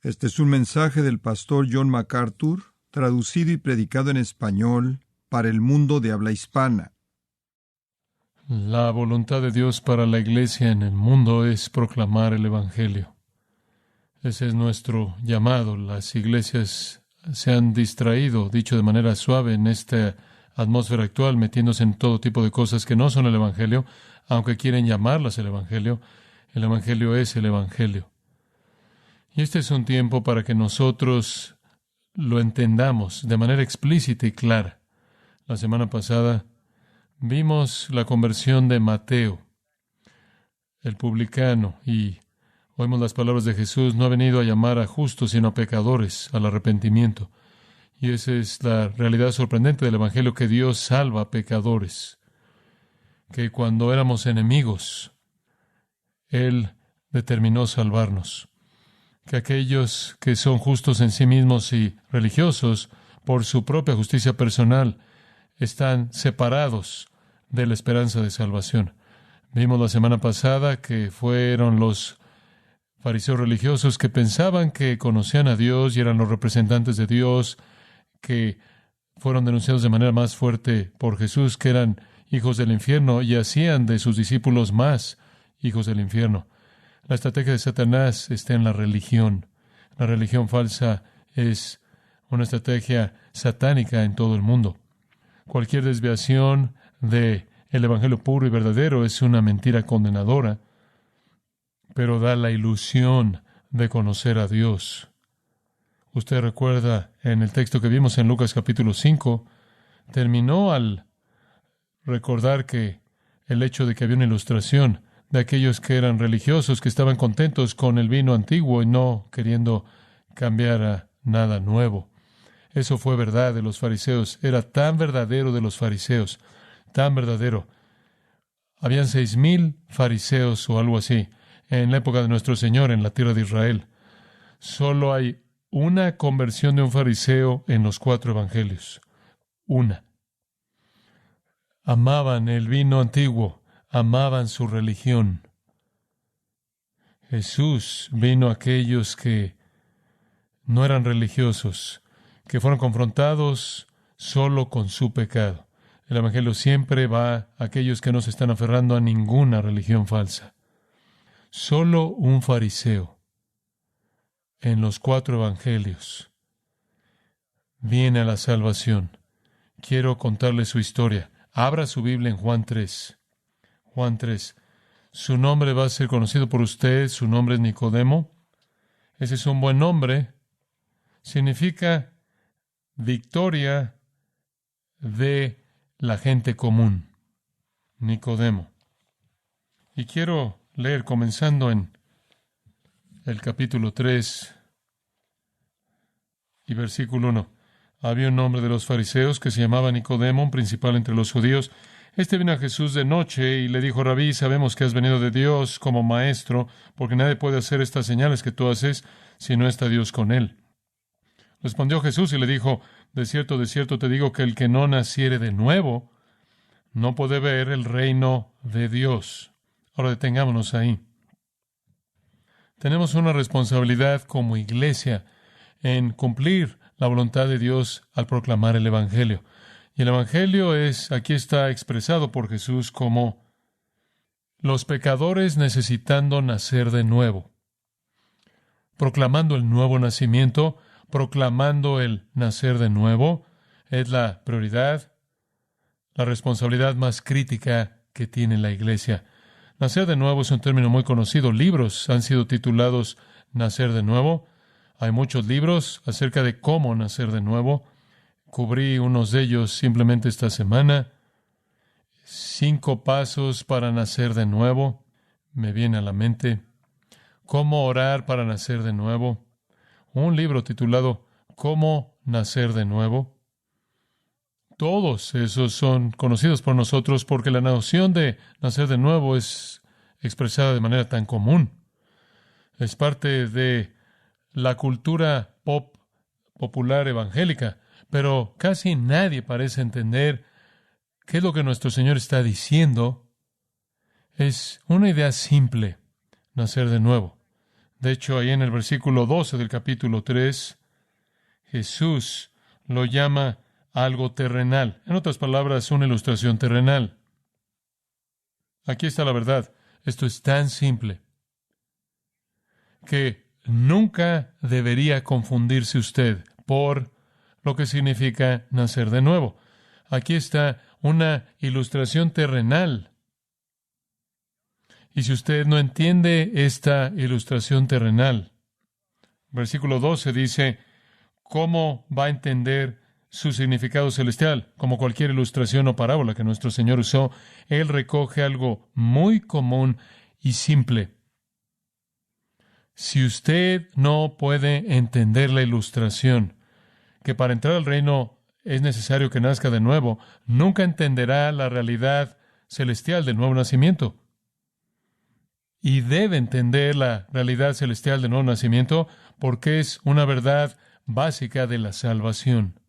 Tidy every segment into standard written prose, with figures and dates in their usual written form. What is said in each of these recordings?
Este es un mensaje del pastor John MacArthur, traducido y predicado en español para el mundo de habla hispana. La voluntad de Dios para la iglesia en el mundo es proclamar el Evangelio. Ese es nuestro llamado. Las iglesias se han distraído, dicho de manera suave, en esta atmósfera actual, metiéndose en todo tipo de cosas que no son el Evangelio, aunque quieren llamarlas el Evangelio. El Evangelio es el Evangelio. Y este es un tiempo para que nosotros lo entendamos de manera explícita y clara. La semana pasada vimos la conversión de Mateo, el publicano, y oímos las palabras de Jesús: no ha venido a llamar a justos, sino a pecadores, al arrepentimiento. Y esa es la realidad sorprendente del Evangelio, que Dios salva a pecadores, que cuando éramos enemigos, Él determinó salvarnos, que aquellos que son justos en sí mismos y religiosos, por su propia justicia personal, están separados de la esperanza de salvación. Vimos la semana pasada que fueron los fariseos religiosos que pensaban que conocían a Dios y eran los representantes de Dios, que fueron denunciados de manera más fuerte por Jesús, que eran hijos del infierno, y hacían de sus discípulos más hijos del infierno. La estrategia de Satanás está en la religión. La religión falsa es una estrategia satánica en todo el mundo. Cualquier desviación del Evangelio puro y verdadero es una mentira condenadora, pero da la ilusión de conocer a Dios. Usted recuerda en el texto que vimos en Lucas capítulo 5, terminó al recordar que el hecho de que había una ilustración de aquellos que eran religiosos, que estaban contentos con el vino antiguo y no queriendo cambiar a nada nuevo. Eso fue verdad de los fariseos. Era tan verdadero de los fariseos, tan verdadero. Habían 6,000 fariseos o algo así en la época de nuestro Señor en la tierra de Israel. Solo hay una conversión de un fariseo en los 4 evangelios. Una. Amaban el vino antiguo, amaban su religión. Jesús vino a aquellos que no eran religiosos, que fueron confrontados solo con su pecado. El Evangelio siempre va a aquellos que no se están aferrando a ninguna religión falsa. Solo un fariseo en los 4 evangelios viene a la salvación. Quiero contarle su historia. Abra su Biblia en Juan 3. Juan 3. Su nombre va a ser conocido por usted. Su nombre es Nicodemo. Ese es un buen nombre. Significa victoria de la gente común. Nicodemo. Y quiero leer comenzando en el capítulo 3 y versículo 1. Había un hombre de los fariseos que se llamaba Nicodemo, un principal entre los judíos. Este vino a Jesús de noche y le dijo: Rabí, sabemos que has venido de Dios como maestro, porque nadie puede hacer estas señales que tú haces si no está Dios con él. Respondió Jesús y le dijo: de cierto te digo que el que no naciere de nuevo no puede ver el reino de Dios. Ahora detengámonos ahí. Tenemos una responsabilidad como iglesia en cumplir la voluntad de Dios al proclamar el Evangelio. Y el Evangelio aquí está expresado por Jesús como los pecadores necesitando nacer de nuevo. Proclamando el nuevo nacimiento, proclamando el nacer de nuevo, es la prioridad, la responsabilidad más crítica que tiene la iglesia. Nacer de nuevo es un término muy conocido. Libros han sido titulados Nacer de nuevo. Hay muchos libros acerca de cómo nacer de nuevo. Cubrí unos de ellos simplemente esta semana. 5 pasos para nacer de nuevo. Me viene a la mente. Cómo orar para nacer de nuevo. Un libro titulado Cómo nacer de nuevo. Todos esos son conocidos por nosotros porque la noción de nacer de nuevo es expresada de manera tan común. Es parte de la cultura popular evangélica, pero casi nadie parece entender qué es lo que nuestro Señor está diciendo. Es una idea simple: nacer de nuevo. De hecho, ahí en el versículo 12 del capítulo 3, Jesús lo llama algo terrenal. En otras palabras, una ilustración terrenal. Aquí está la verdad. Esto es tan simple que nunca debería confundirse usted por lo que significa nacer de nuevo. Aquí está una ilustración terrenal. Y si usted no entiende esta ilustración terrenal, versículo 12 dice, ¿cómo va a entender su significado celestial? Como cualquier ilustración o parábola que nuestro Señor usó, Él recoge algo muy común y simple. Si usted no puede entender la ilustración, que para entrar al reino es necesario que nazca de nuevo, nunca entenderá la realidad celestial del nuevo nacimiento. Y debe entender la realidad celestial del nuevo nacimiento porque es una verdad básica de la salvación.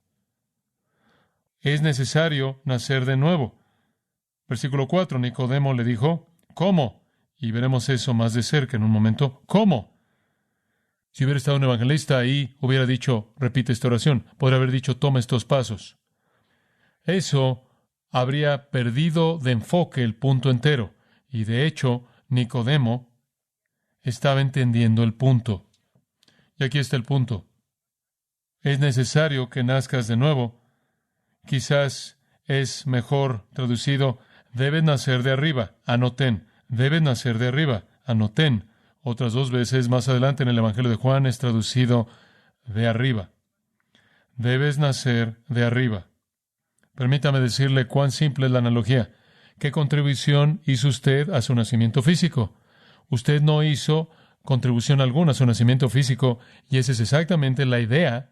Es necesario nacer de nuevo. Versículo 4, Nicodemo le dijo, ¿cómo? Y veremos eso más de cerca en un momento. ¿Cómo? Si hubiera estado un evangelista ahí, hubiera dicho, repite esta oración. Podría haber dicho, toma estos pasos. Eso habría perdido de enfoque el punto entero. Y de hecho, Nicodemo estaba entendiendo el punto. Y aquí está el punto. Es necesario que nazcas de nuevo. Quizás es mejor traducido, debes nacer de arriba. Anoten, debes nacer de arriba. Anoten. Otras dos veces más adelante en el Evangelio de Juan es traducido de arriba. Debes nacer de arriba. Permítame decirle cuán simple es la analogía. ¿Qué contribución hizo usted a su nacimiento físico? Usted no hizo contribución alguna a su nacimiento físico, y esa es exactamente la idea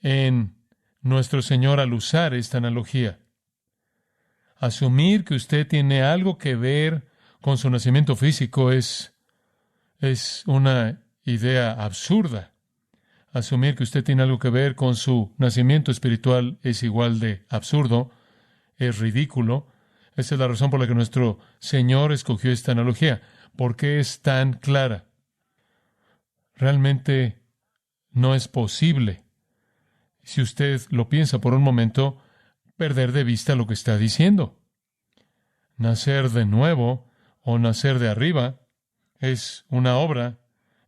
en nuestro Señor al usar esta analogía. Asumir que usted tiene algo que ver con su nacimiento físico es una idea absurda. Asumir que usted tiene algo que ver con su nacimiento espiritual es igual de absurdo, es ridículo. Esa es la razón por la que nuestro Señor escogió esta analogía. ¿Por qué es tan clara? Realmente no es posible, si usted lo piensa por un momento, perder de vista lo que está diciendo. Nacer de nuevo o nacer de arriba es una obra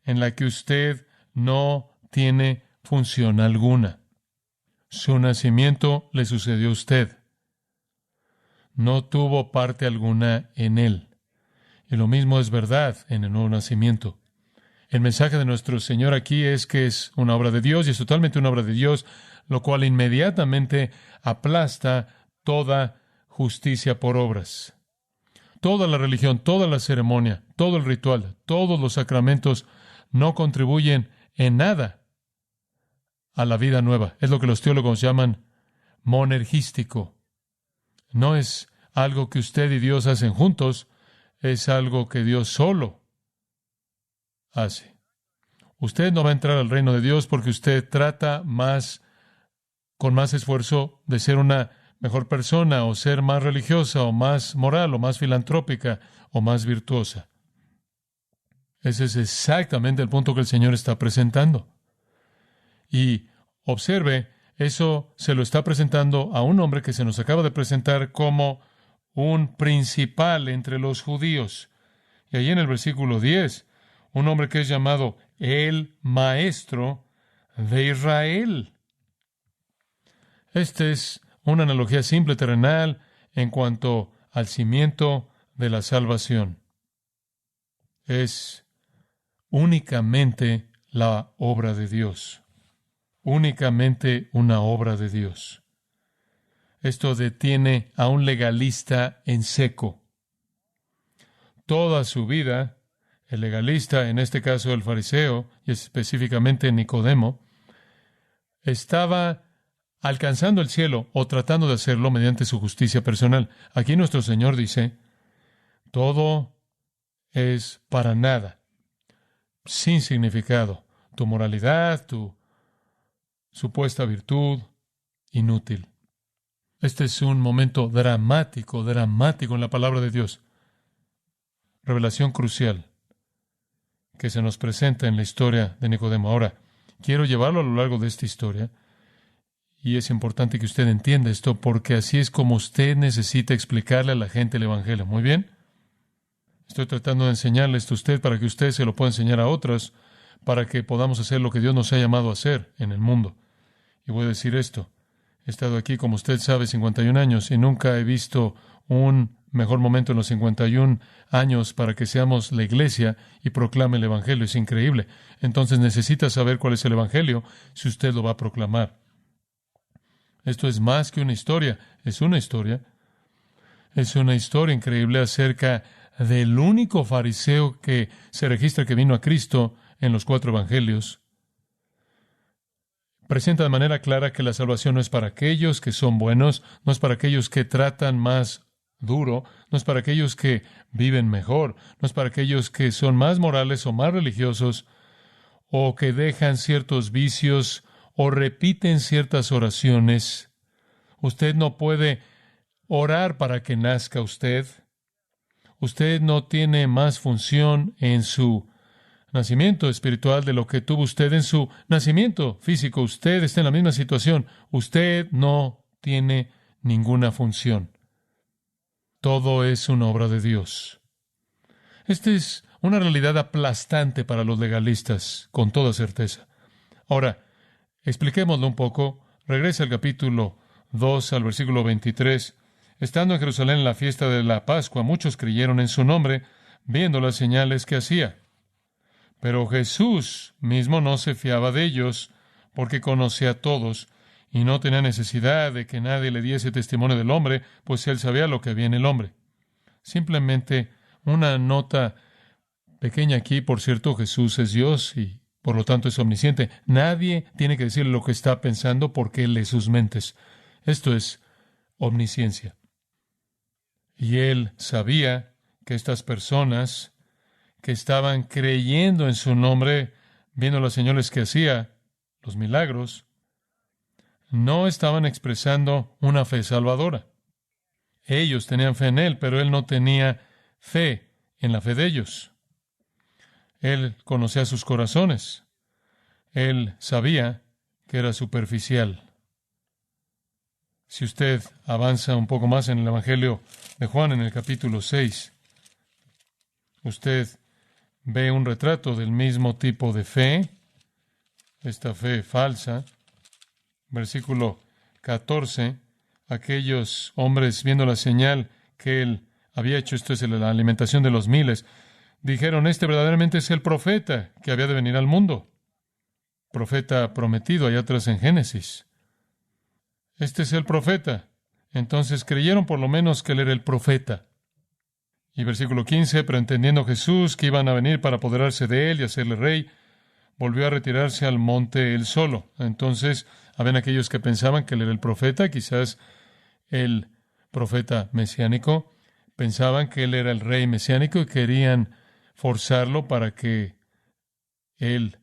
en la que usted no tiene función alguna. Su nacimiento le sucedió a usted. No tuvo parte alguna en él. Y lo mismo es verdad en el nuevo nacimiento. El mensaje de nuestro Señor aquí es que es una obra de Dios y es totalmente una obra de Dios, lo cual inmediatamente aplasta toda justicia por obras. Toda la religión, toda la ceremonia, todo el ritual, todos los sacramentos no contribuyen en nada a la vida nueva. Es lo que los teólogos llaman monergístico. No es algo que usted y Dios hacen juntos, es algo que Dios solo hace. Usted no va a entrar al reino de Dios porque usted trata con más esfuerzo de ser una mejor persona, o ser más religiosa, o más moral, o más filantrópica, o más virtuosa. Ese es exactamente el punto que el Señor está presentando. Y observe, eso se lo está presentando a un hombre que se nos acaba de presentar como un principal entre los judíos. Y allí en el versículo 10, un hombre que es llamado el Maestro de Israel. Esta es una analogía simple terrenal en cuanto al cimiento de la salvación. Es únicamente la obra de Dios. Únicamente una obra de Dios. Esto detiene a un legalista en seco. Toda su vida, el legalista, en este caso el fariseo, y específicamente Nicodemo, estaba alcanzando el cielo o tratando de hacerlo mediante su justicia personal. Aquí nuestro Señor dice, todo es para nada, sin significado. Tu moralidad, tu supuesta virtud, inútil. Este es un momento dramático en la palabra de Dios. Revelación crucial que se nos presenta en la historia de Nicodemo. Ahora, quiero llevarlo a lo largo de esta historia, y es importante que usted entienda esto, porque así es como usted necesita explicarle a la gente el Evangelio. ¿Muy bien? Estoy tratando de enseñarle esto a usted para que usted se lo pueda enseñar a otros, para que podamos hacer lo que Dios nos ha llamado a hacer en el mundo. Y voy a decir esto. He estado aquí, como usted sabe, 51 años y nunca he visto un mejor momento en los 51 años para que seamos la iglesia y proclame el Evangelio. Es increíble. Entonces necesita saber cuál es el Evangelio si usted lo va a proclamar. Esto es más que una historia. Es una historia. Es una historia increíble acerca del único fariseo que se registra que vino a Cristo en los 4 evangelios. Presenta de manera clara que la salvación no es para aquellos que son buenos, no es para aquellos que tratan más duro, no es para aquellos que viven mejor, no es para aquellos que son más morales o más religiosos, o que dejan ciertos vicios o repiten ciertas oraciones. Usted no puede orar para que nazca usted. Usted no tiene más función en su nacimiento espiritual de lo que tuvo usted en su nacimiento físico. Usted está en la misma situación. Usted no tiene ninguna función. Todo es una obra de Dios. Esta es una realidad aplastante para los legalistas, con toda certeza. Ahora, expliquémoslo un poco. Regresa al capítulo 2, al versículo 23. Estando en Jerusalén en la fiesta de la Pascua, muchos creyeron en su nombre, viendo las señales que hacía. Pero Jesús mismo no se fiaba de ellos, porque conocía a todos, y no tenía necesidad de que nadie le diese testimonio del hombre, pues él sabía lo que había en el hombre. Simplemente una nota pequeña aquí, por cierto, Jesús es Dios y por lo tanto es omnisciente. Nadie tiene que decirle lo que está pensando porque él lee sus mentes. Esto es omnisciencia. Y él sabía que estas personas que estaban creyendo en su nombre, viendo las señales que hacía, los milagros, no estaban expresando una fe salvadora. Ellos tenían fe en él, pero él no tenía fe en la fe de ellos. Él conocía sus corazones. Él sabía que era superficial. Si usted avanza un poco más en el Evangelio de Juan, en el capítulo 6, usted ve un retrato del mismo tipo de fe, esta fe falsa. Versículo 14, aquellos hombres, viendo la señal que él había hecho, esto es la alimentación de los miles, dijeron, este verdaderamente es el profeta que había de venir al mundo. Profeta prometido allá atrás en Génesis. Este es el profeta. Entonces creyeron por lo menos que él era el profeta. Y versículo 15, pero entendiendo Jesús que iban a venir para apoderarse de él y hacerle rey, volvió a retirarse al monte él solo. Entonces, habían aquellos que pensaban que él era el profeta, quizás el profeta mesiánico. Pensaban que él era el rey mesiánico y querían forzarlo para que él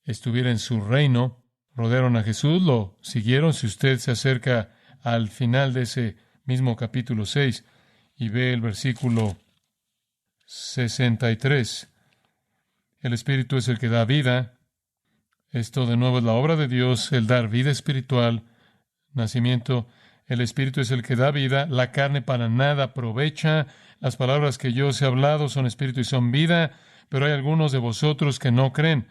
estuviera en su reino. Rodearon a Jesús, lo siguieron. Si usted se acerca al final de ese mismo capítulo 6 y ve el versículo 63, el Espíritu es el que da vida. Esto de nuevo es la obra de Dios, el dar vida espiritual, nacimiento. El Espíritu es el que da vida. La carne para nada aprovecha. Las palabras que yo os he hablado son espíritu y son vida, pero hay algunos de vosotros que no creen.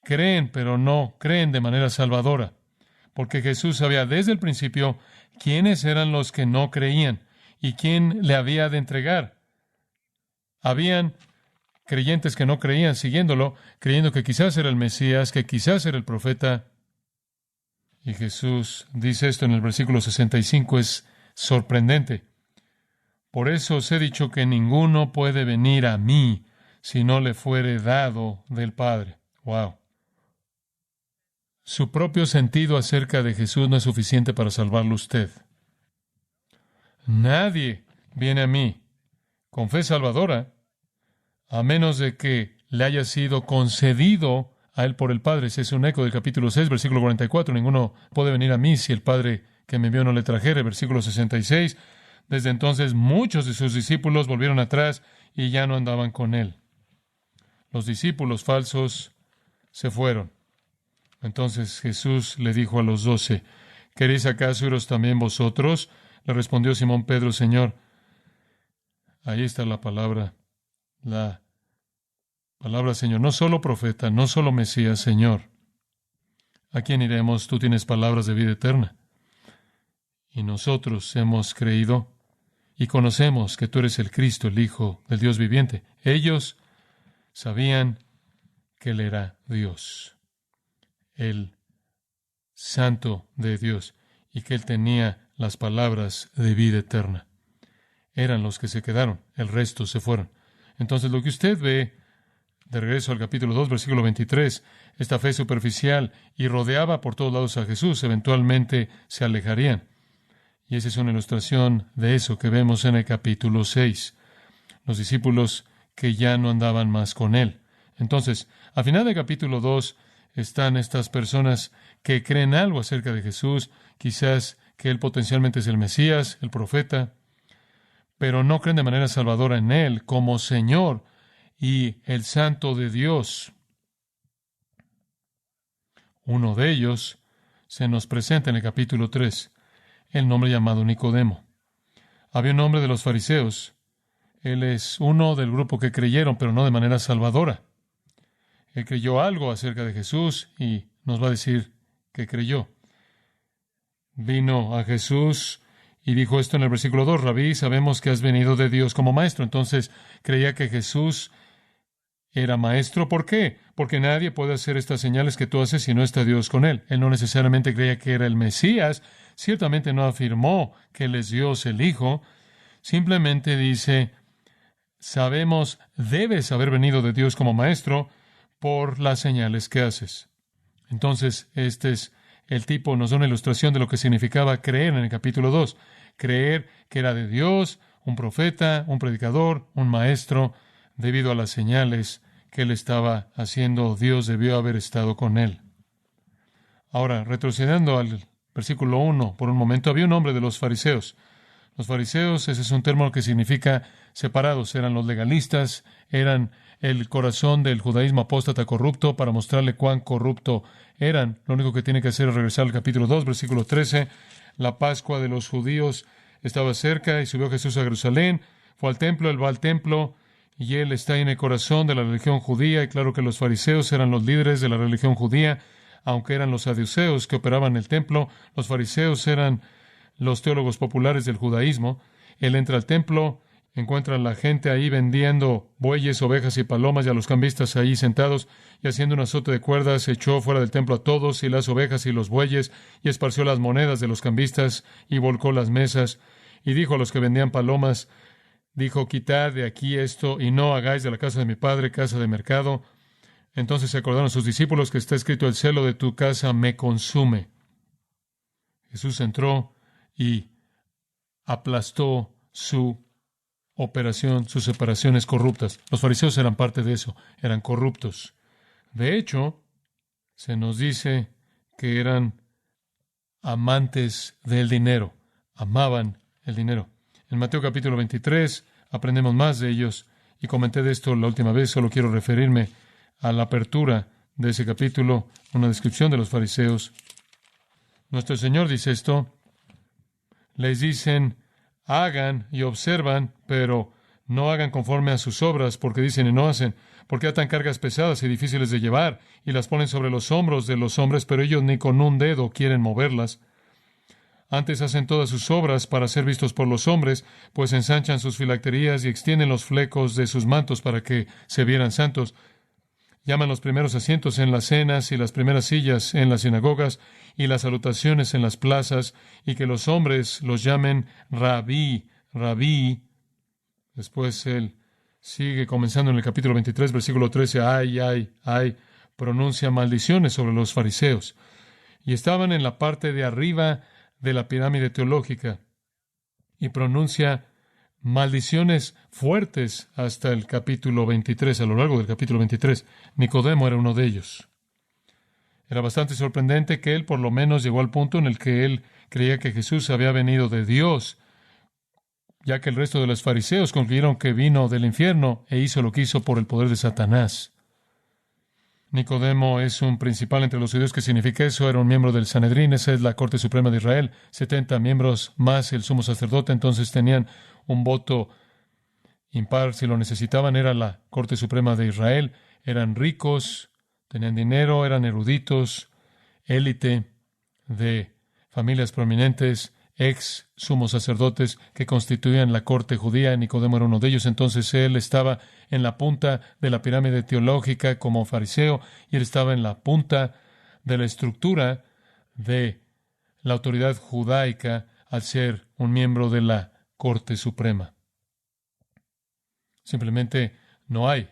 Creen, pero no creen de manera salvadora. Porque Jesús sabía desde el principio quiénes eran los que no creían y quién le había de entregar. Habían creyentes que no creían siguiéndolo, creyendo que quizás era el Mesías, que quizás era el profeta. Y Jesús dice esto en el versículo 65, es sorprendente. Por eso os he dicho que ninguno puede venir a mí si no le fuere dado del Padre. Wow. Su propio sentido acerca de Jesús no es suficiente para salvarlo usted. Nadie viene a mí con fe salvadora a menos de que le haya sido concedido a él por el Padre. Ese es un eco del capítulo 6, versículo 44. Ninguno puede venir a mí si el Padre que me envió no le trajere. Versículo 66. Desde entonces muchos de sus discípulos volvieron atrás y ya no andaban con él. Los discípulos falsos se fueron. Entonces Jesús le dijo a los 12, ¿queréis acaso iros también vosotros? Le respondió Simón Pedro, Señor. Ahí está la palabra Señor. No solo profeta, no solo Mesías, Señor. ¿A quién iremos? Tú tienes palabras de vida eterna. Y nosotros hemos creído y conocemos que tú eres el Cristo, el Hijo del Dios viviente. Ellos sabían que Él era Dios, el Santo de Dios, y que Él tenía las palabras de vida eterna. Eran los que se quedaron, el resto se fueron. Entonces, lo que usted ve, de regreso al capítulo 2, versículo 23, esta fe superficial y rodeaba por todos lados a Jesús, eventualmente se alejarían. Y esa es una ilustración de eso que vemos en el capítulo 6. Los discípulos que ya no andaban más con Él. Entonces, al final del capítulo 2 están estas personas que creen algo acerca de Jesús, quizás que Él potencialmente es el Mesías, el profeta, pero no creen de manera salvadora en Él como Señor y el Santo de Dios. Uno de ellos se nos presenta en el capítulo 3, el nombre llamado Nicodemo. Había un hombre de los fariseos. Él es uno del grupo que creyeron, pero no de manera salvadora. Él creyó algo acerca de Jesús y nos va a decir que creyó. Vino a Jesús y dijo esto en el versículo 2, Rabí, sabemos que has venido de Dios como maestro. Entonces creía que Jesús era maestro. ¿Por qué? Porque nadie puede hacer estas señales que tú haces si no está Dios con él. Él no necesariamente creía que era el Mesías. Ciertamente no afirmó que Él es Dios, el Hijo. Simplemente dice, sabemos, debes haber venido de Dios como maestro por las señales que haces. Entonces, este es el tipo, nos da una ilustración de lo que significaba creer en el capítulo 2. Creer que era de Dios, un profeta, un predicador, un maestro, debido a las señales que Él estaba haciendo. Dios debió haber estado con Él. Ahora, retrocediendo al versículo 1, por un momento, había un hombre de los fariseos. Los fariseos, ese es un término que significa separados. Eran los legalistas, eran el corazón del judaísmo apóstata corrupto. Para mostrarle cuán corrupto eran, lo único que tiene que hacer es regresar al capítulo 2, versículo 13. La Pascua de los judíos estaba cerca y subió Jesús a Jerusalén. Fue al templo, Él va al templo y Él está en el corazón de la religión judía. Y claro que los fariseos eran los líderes de la religión judía, aunque eran los saduceos que operaban el templo. Los fariseos eran los teólogos populares del judaísmo. Él entra al templo, encuentra a la gente ahí vendiendo bueyes, ovejas y palomas, y a los cambistas ahí sentados, y haciendo un azote de cuerdas, echó fuera del templo a todos, y las ovejas y los bueyes, y esparció las monedas de los cambistas, y volcó las mesas, y dijo a los que vendían palomas, dijo, quitad de aquí esto, y no hagáis de la casa de mi padre casa de mercado. Entonces se acordaron sus discípulos que está escrito, el celo de tu casa me consume. Jesús entró y aplastó su operación, sus separaciones corruptas. Los fariseos eran parte de eso, eran corruptos. De hecho, se nos dice que eran amantes del dinero, amaban el dinero. En Mateo capítulo 23 aprendemos más de ellos, y comenté de esto la última vez, solo quiero referirme a la apertura de ese capítulo, una descripción de los fariseos. Nuestro Señor dice esto, les dicen, hagan y observan, pero no hagan conforme a sus obras, porque dicen y no hacen, porque atan cargas pesadas y difíciles de llevar, y las ponen sobre los hombros de los hombres, pero ellos ni con un dedo quieren moverlas. Antes hacen todas sus obras para ser vistos por los hombres, pues ensanchan sus filacterías y extienden los flecos de sus mantos para que se vieran santos. Llaman los primeros asientos en las cenas y las primeras sillas en las sinagogas y las salutaciones en las plazas, y que los hombres los llamen Rabí, Rabí. Después él sigue comenzando en el capítulo 23, versículo 13, ay, pronuncia maldiciones sobre los fariseos. Y estaban en la parte de arriba de la pirámide teológica, y pronuncia maldiciones fuertes hasta el capítulo 23, a lo largo del capítulo 23. Nicodemo era uno de ellos. Era bastante sorprendente que él por lo menos llegó al punto en el que él creía que Jesús había venido de Dios, ya que el resto de los fariseos concluyeron que vino del infierno e hizo lo que hizo por el poder de Satanás. Nicodemo es un principal entre los judíos. ¿Qué significa eso? Era un miembro del Sanedrín. Esa es la Corte Suprema de Israel. 70 miembros más el sumo sacerdote. Entonces tenían un voto impar si lo necesitaban. Era la Corte Suprema de Israel. Eran ricos, tenían dinero, eran eruditos, élite de familias prominentes, ex sumos sacerdotes que constituían la corte judía. Nicodemo era uno de ellos. Entonces él estaba en la punta de la pirámide teológica como fariseo, y él estaba en la punta de la estructura de la autoridad judaica al ser un miembro de la Corte Suprema. Simplemente no hay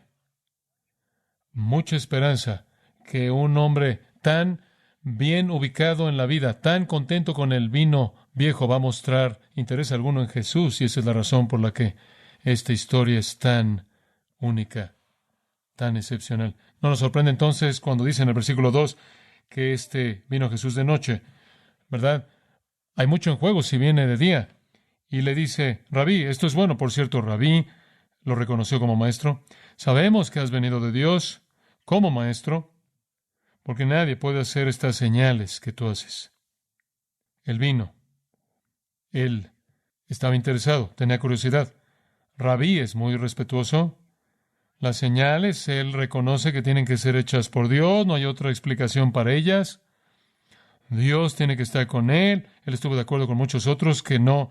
mucha esperanza que un hombre tan bien ubicado en la vida, tan contento con el vino viejo, va a mostrar interés alguno en Jesús, y esa es la razón por la que esta historia es tan única, tan excepcional. No nos sorprende entonces cuando dice en el versículo 2 que vino Jesús de noche, ¿verdad? Hay mucho en juego si viene de día. Y le dice, Rabí, esto es bueno, por cierto, Rabí lo reconoció como maestro. Sabemos que has venido de Dios como maestro, porque nadie puede hacer estas señales que tú haces. Él vino. Él estaba interesado, tenía curiosidad. Rabí es muy respetuoso. Las señales, él reconoce que tienen que ser hechas por Dios, no hay otra explicación para ellas. Dios tiene que estar con él. Él estuvo de acuerdo con muchos otros que no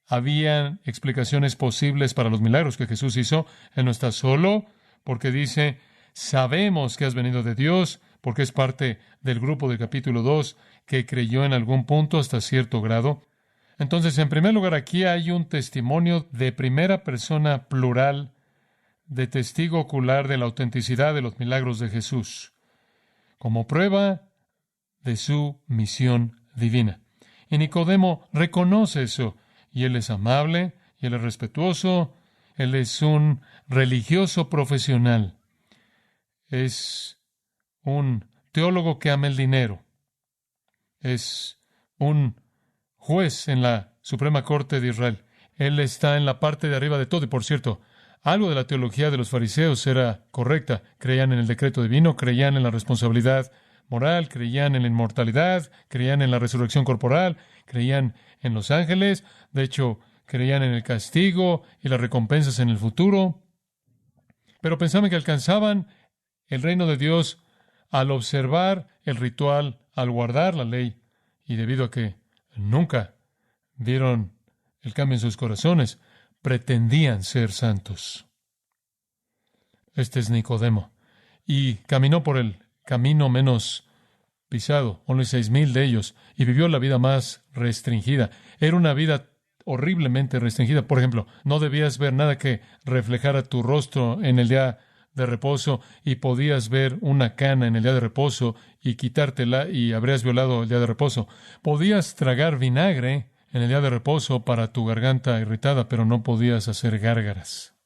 habían explicaciones posibles para los milagros que Jesús hizo. Él no está solo, porque dice, sabemos que has venido de Dios, porque es parte del grupo del capítulo 2 que creyó en algún punto hasta cierto grado. Entonces, en primer lugar, aquí hay un testimonio de primera persona plural, de testigo ocular de la autenticidad de los milagros de Jesús, como prueba de su misión divina. Y Nicodemo reconoce eso, y él es amable, y él es respetuoso, él es un religioso profesional, es un teólogo que ama el dinero, es un juez en la Suprema Corte de Israel. Él está en la parte de arriba de todo. Y por cierto, algo de la teología de los fariseos era correcta. Creían en el decreto divino, creían en la responsabilidad moral, creían en la inmortalidad, creían en la resurrección corporal, creían en los ángeles. De hecho, creían en el castigo y las recompensas en el futuro. Pero pensaban que alcanzaban el reino de Dios al observar el ritual, al guardar la ley. Y debido a que nunca vieron el cambio en sus corazones, pretendían ser santos. Este es Nicodemo. Y caminó por el camino menos pisado, only 6,000 de ellos, y vivió la vida más restringida. Era una vida horriblemente restringida. Por ejemplo, no debías ver nada que reflejara tu rostro en el día de reposo, y podías ver una cana en el día de reposo y quitártela y habrías violado el día de reposo. Podías tragar vinagre en el día de reposo para tu garganta irritada, pero no podías hacer gárgaras.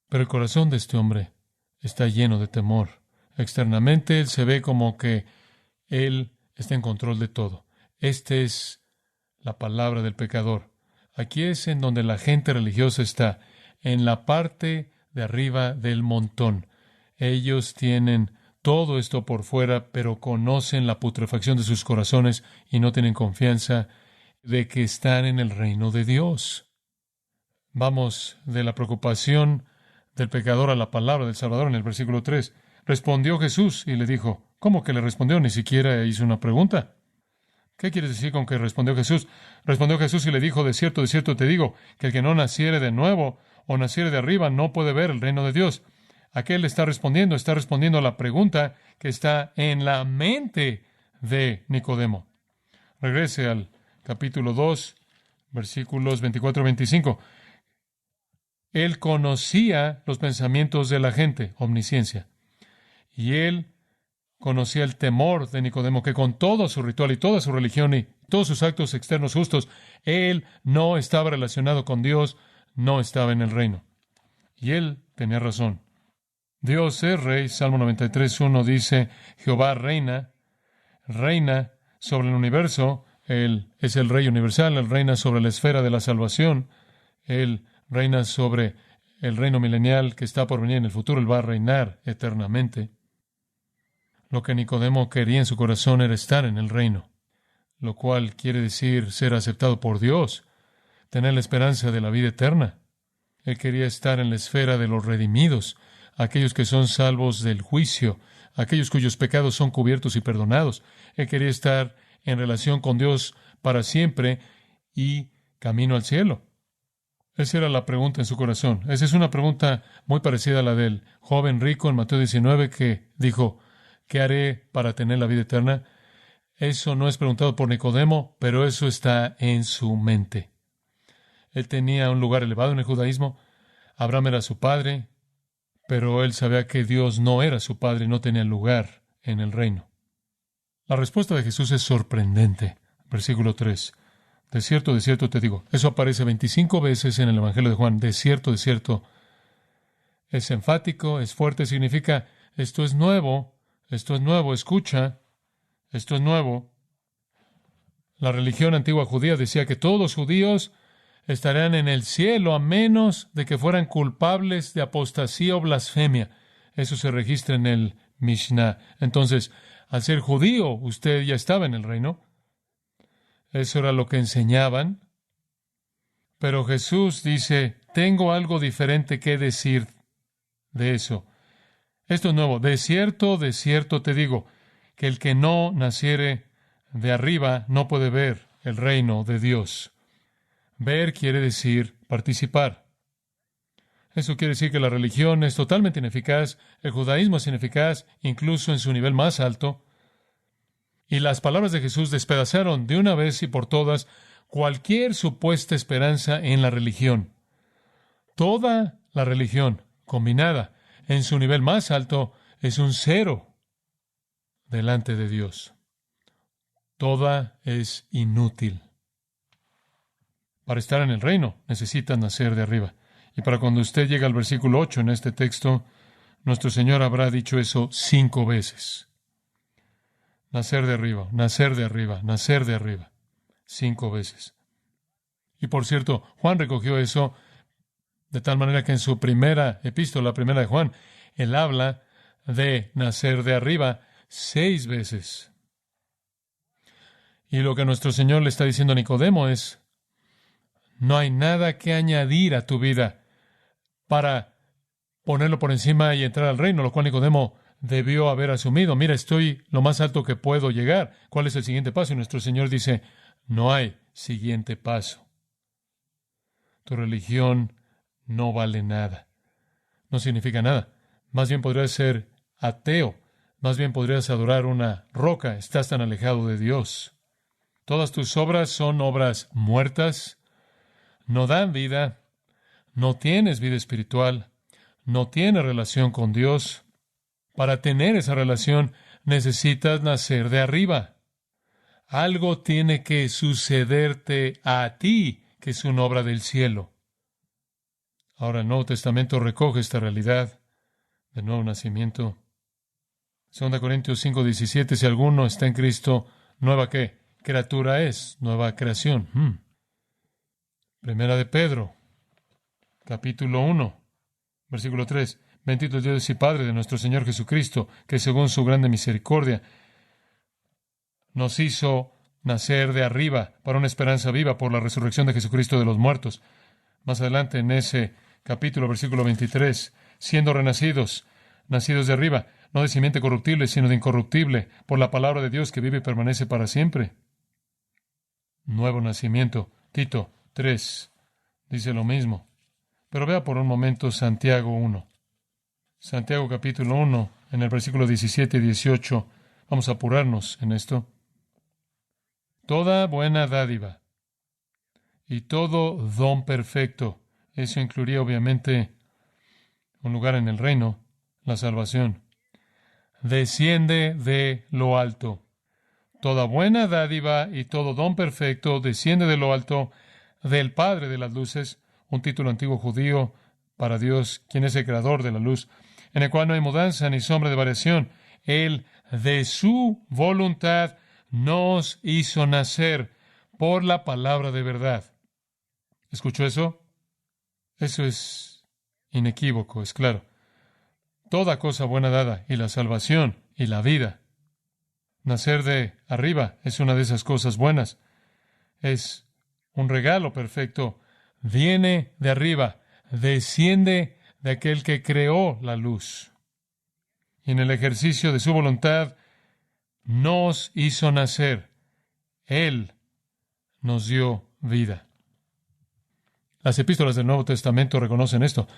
Pero el corazón de este hombre está lleno de temor. Externamente él se ve como que él está en control de todo. Esta es la palabra del pecador. Aquí es en donde la gente religiosa está, en la parte de arriba del montón. Ellos tienen todo esto por fuera, pero conocen la putrefacción de sus corazones y no tienen confianza de que están en el reino de Dios. Vamos de la preocupación del pecador a la palabra del Salvador en el versículo 3. Respondió Jesús y le dijo, ¿cómo que le respondió? Ni siquiera hizo una pregunta. ¿Qué quieres decir con que respondió Jesús? Respondió Jesús y le dijo, de cierto te digo, que el que no naciere de nuevo o naciere de arriba no puede ver el reino de Dios. ¿A qué él está respondiendo? Está respondiendo a la pregunta que está en la mente de Nicodemo. Regrese al capítulo 2, versículos 24 y 25. Él conocía los pensamientos de la gente, omnisciencia. Y él conocía el temor de Nicodemo, que con todo su ritual y toda su religión y todos sus actos externos justos, él no estaba relacionado con Dios, no estaba en el reino. Y él tenía razón. Dios es rey. Salmo 93:1 dice, Jehová reina sobre el universo. Él es el rey universal, él reina sobre la esfera de la salvación, él reina sobre el reino milenial que está por venir en el futuro, él va a reinar eternamente. Lo que Nicodemo quería en su corazón era estar en el reino, lo cual quiere decir ser aceptado por Dios, tener la esperanza de la vida eterna. Él quería estar en la esfera de los redimidos, aquellos que son salvos del juicio, aquellos cuyos pecados son cubiertos y perdonados. Él quería estar en relación con Dios para siempre y camino al cielo. Esa era la pregunta en su corazón. Esa es una pregunta muy parecida a la del joven rico en Mateo 19 que dijo, ¿qué haré para tener la vida eterna? Eso no es preguntado por Nicodemo, pero eso está en su mente. Él tenía un lugar elevado en el judaísmo. Abraham era su padre, pero él sabía que Dios no era su padre y no tenía lugar en el reino. La respuesta de Jesús es sorprendente. Versículo 3. De cierto te digo. Eso aparece 25 veces en el Evangelio de Juan. De cierto. Es enfático, es fuerte, significa esto es nuevo, escucha, esto es nuevo. La religión antigua judía decía que todos los judíos estarían en el cielo a menos de que fueran culpables de apostasía o blasfemia. Eso se registra en el Mishnah. Entonces, al ser judío, usted ya estaba en el reino. Eso era lo que enseñaban. Pero Jesús dice, tengo algo diferente que decir de eso. Esto es nuevo. De cierto te digo, que el que no naciere de arriba no puede ver el reino de Dios. Ver quiere decir participar. Eso quiere decir que la religión es totalmente ineficaz, el judaísmo es ineficaz, incluso en su nivel más alto. Y las palabras de Jesús despedazaron de una vez y por todas cualquier supuesta esperanza en la religión. Toda la religión combinada en su nivel más alto es un cero delante de Dios. Toda es inútil. Para estar en el reino necesitas nacer de arriba. Y para cuando usted llega al versículo 8 en este texto, nuestro Señor habrá dicho eso 5 veces. Nacer de arriba, nacer de arriba, nacer de arriba. 5 veces. Y por cierto, Juan recogió eso de tal manera que en su primera epístola, la primera de Juan, él habla de nacer de arriba 6 veces. Y lo que nuestro Señor le está diciendo a Nicodemo es, no hay nada que añadir a tu vida para ponerlo por encima y entrar al reino, lo cual Nicodemo debió haber asumido. Mira, estoy lo más alto que puedo llegar. ¿Cuál es el siguiente paso? Y nuestro Señor dice, no hay siguiente paso. Tu religión no vale nada. No significa nada. Más bien podrías ser ateo. Más bien podrías adorar una roca. Estás tan alejado de Dios. Todas tus obras son obras muertas. No dan vida. No tienes vida espiritual. No tienes relación con Dios. Para tener esa relación necesitas nacer de arriba. Algo tiene que sucederte a ti, que es una obra del cielo. Ahora el Nuevo Testamento recoge esta realidad del nuevo nacimiento. 2 Corintios 5:17, si alguno está en Cristo, ¿nueva qué? Criatura es, nueva creación. Primera de Pedro, capítulo 1, versículo 3. Bendito es Dios y Padre de nuestro Señor Jesucristo, que según su grande misericordia nos hizo nacer de arriba para una esperanza viva por la resurrección de Jesucristo de los muertos. Más adelante en ese capítulo, versículo 23, siendo renacidos, nacidos de arriba, no de simiente corruptible, sino de incorruptible, por la palabra de Dios que vive y permanece para siempre. Nuevo nacimiento. Tito 3 dice lo mismo. Pero vea por un momento Santiago 1. Santiago capítulo 1, en el versículo 17 y 18. Vamos a apurarnos en esto. Toda buena dádiva y todo don perfecto. Eso incluiría obviamente un lugar en el reino, la salvación. Desciende de lo alto. Toda buena dádiva y todo don perfecto desciende de lo alto, del Padre de las luces, un título antiguo judío para Dios, quien es el creador de la luz, en el cual no hay mudanza ni sombra de variación. Él, de su voluntad, nos hizo nacer por la palabra de verdad. ¿Escuchó eso? Eso es inequívoco, es claro. Toda cosa buena dada y la salvación y la vida. Nacer de arriba es una de esas cosas buenas. Es un regalo perfecto. Viene de arriba, desciende de aquel que creó la luz. Y en el ejercicio de su voluntad nos hizo nacer. Él nos dio vida. Las epístolas del Nuevo Testamento reconocen esto.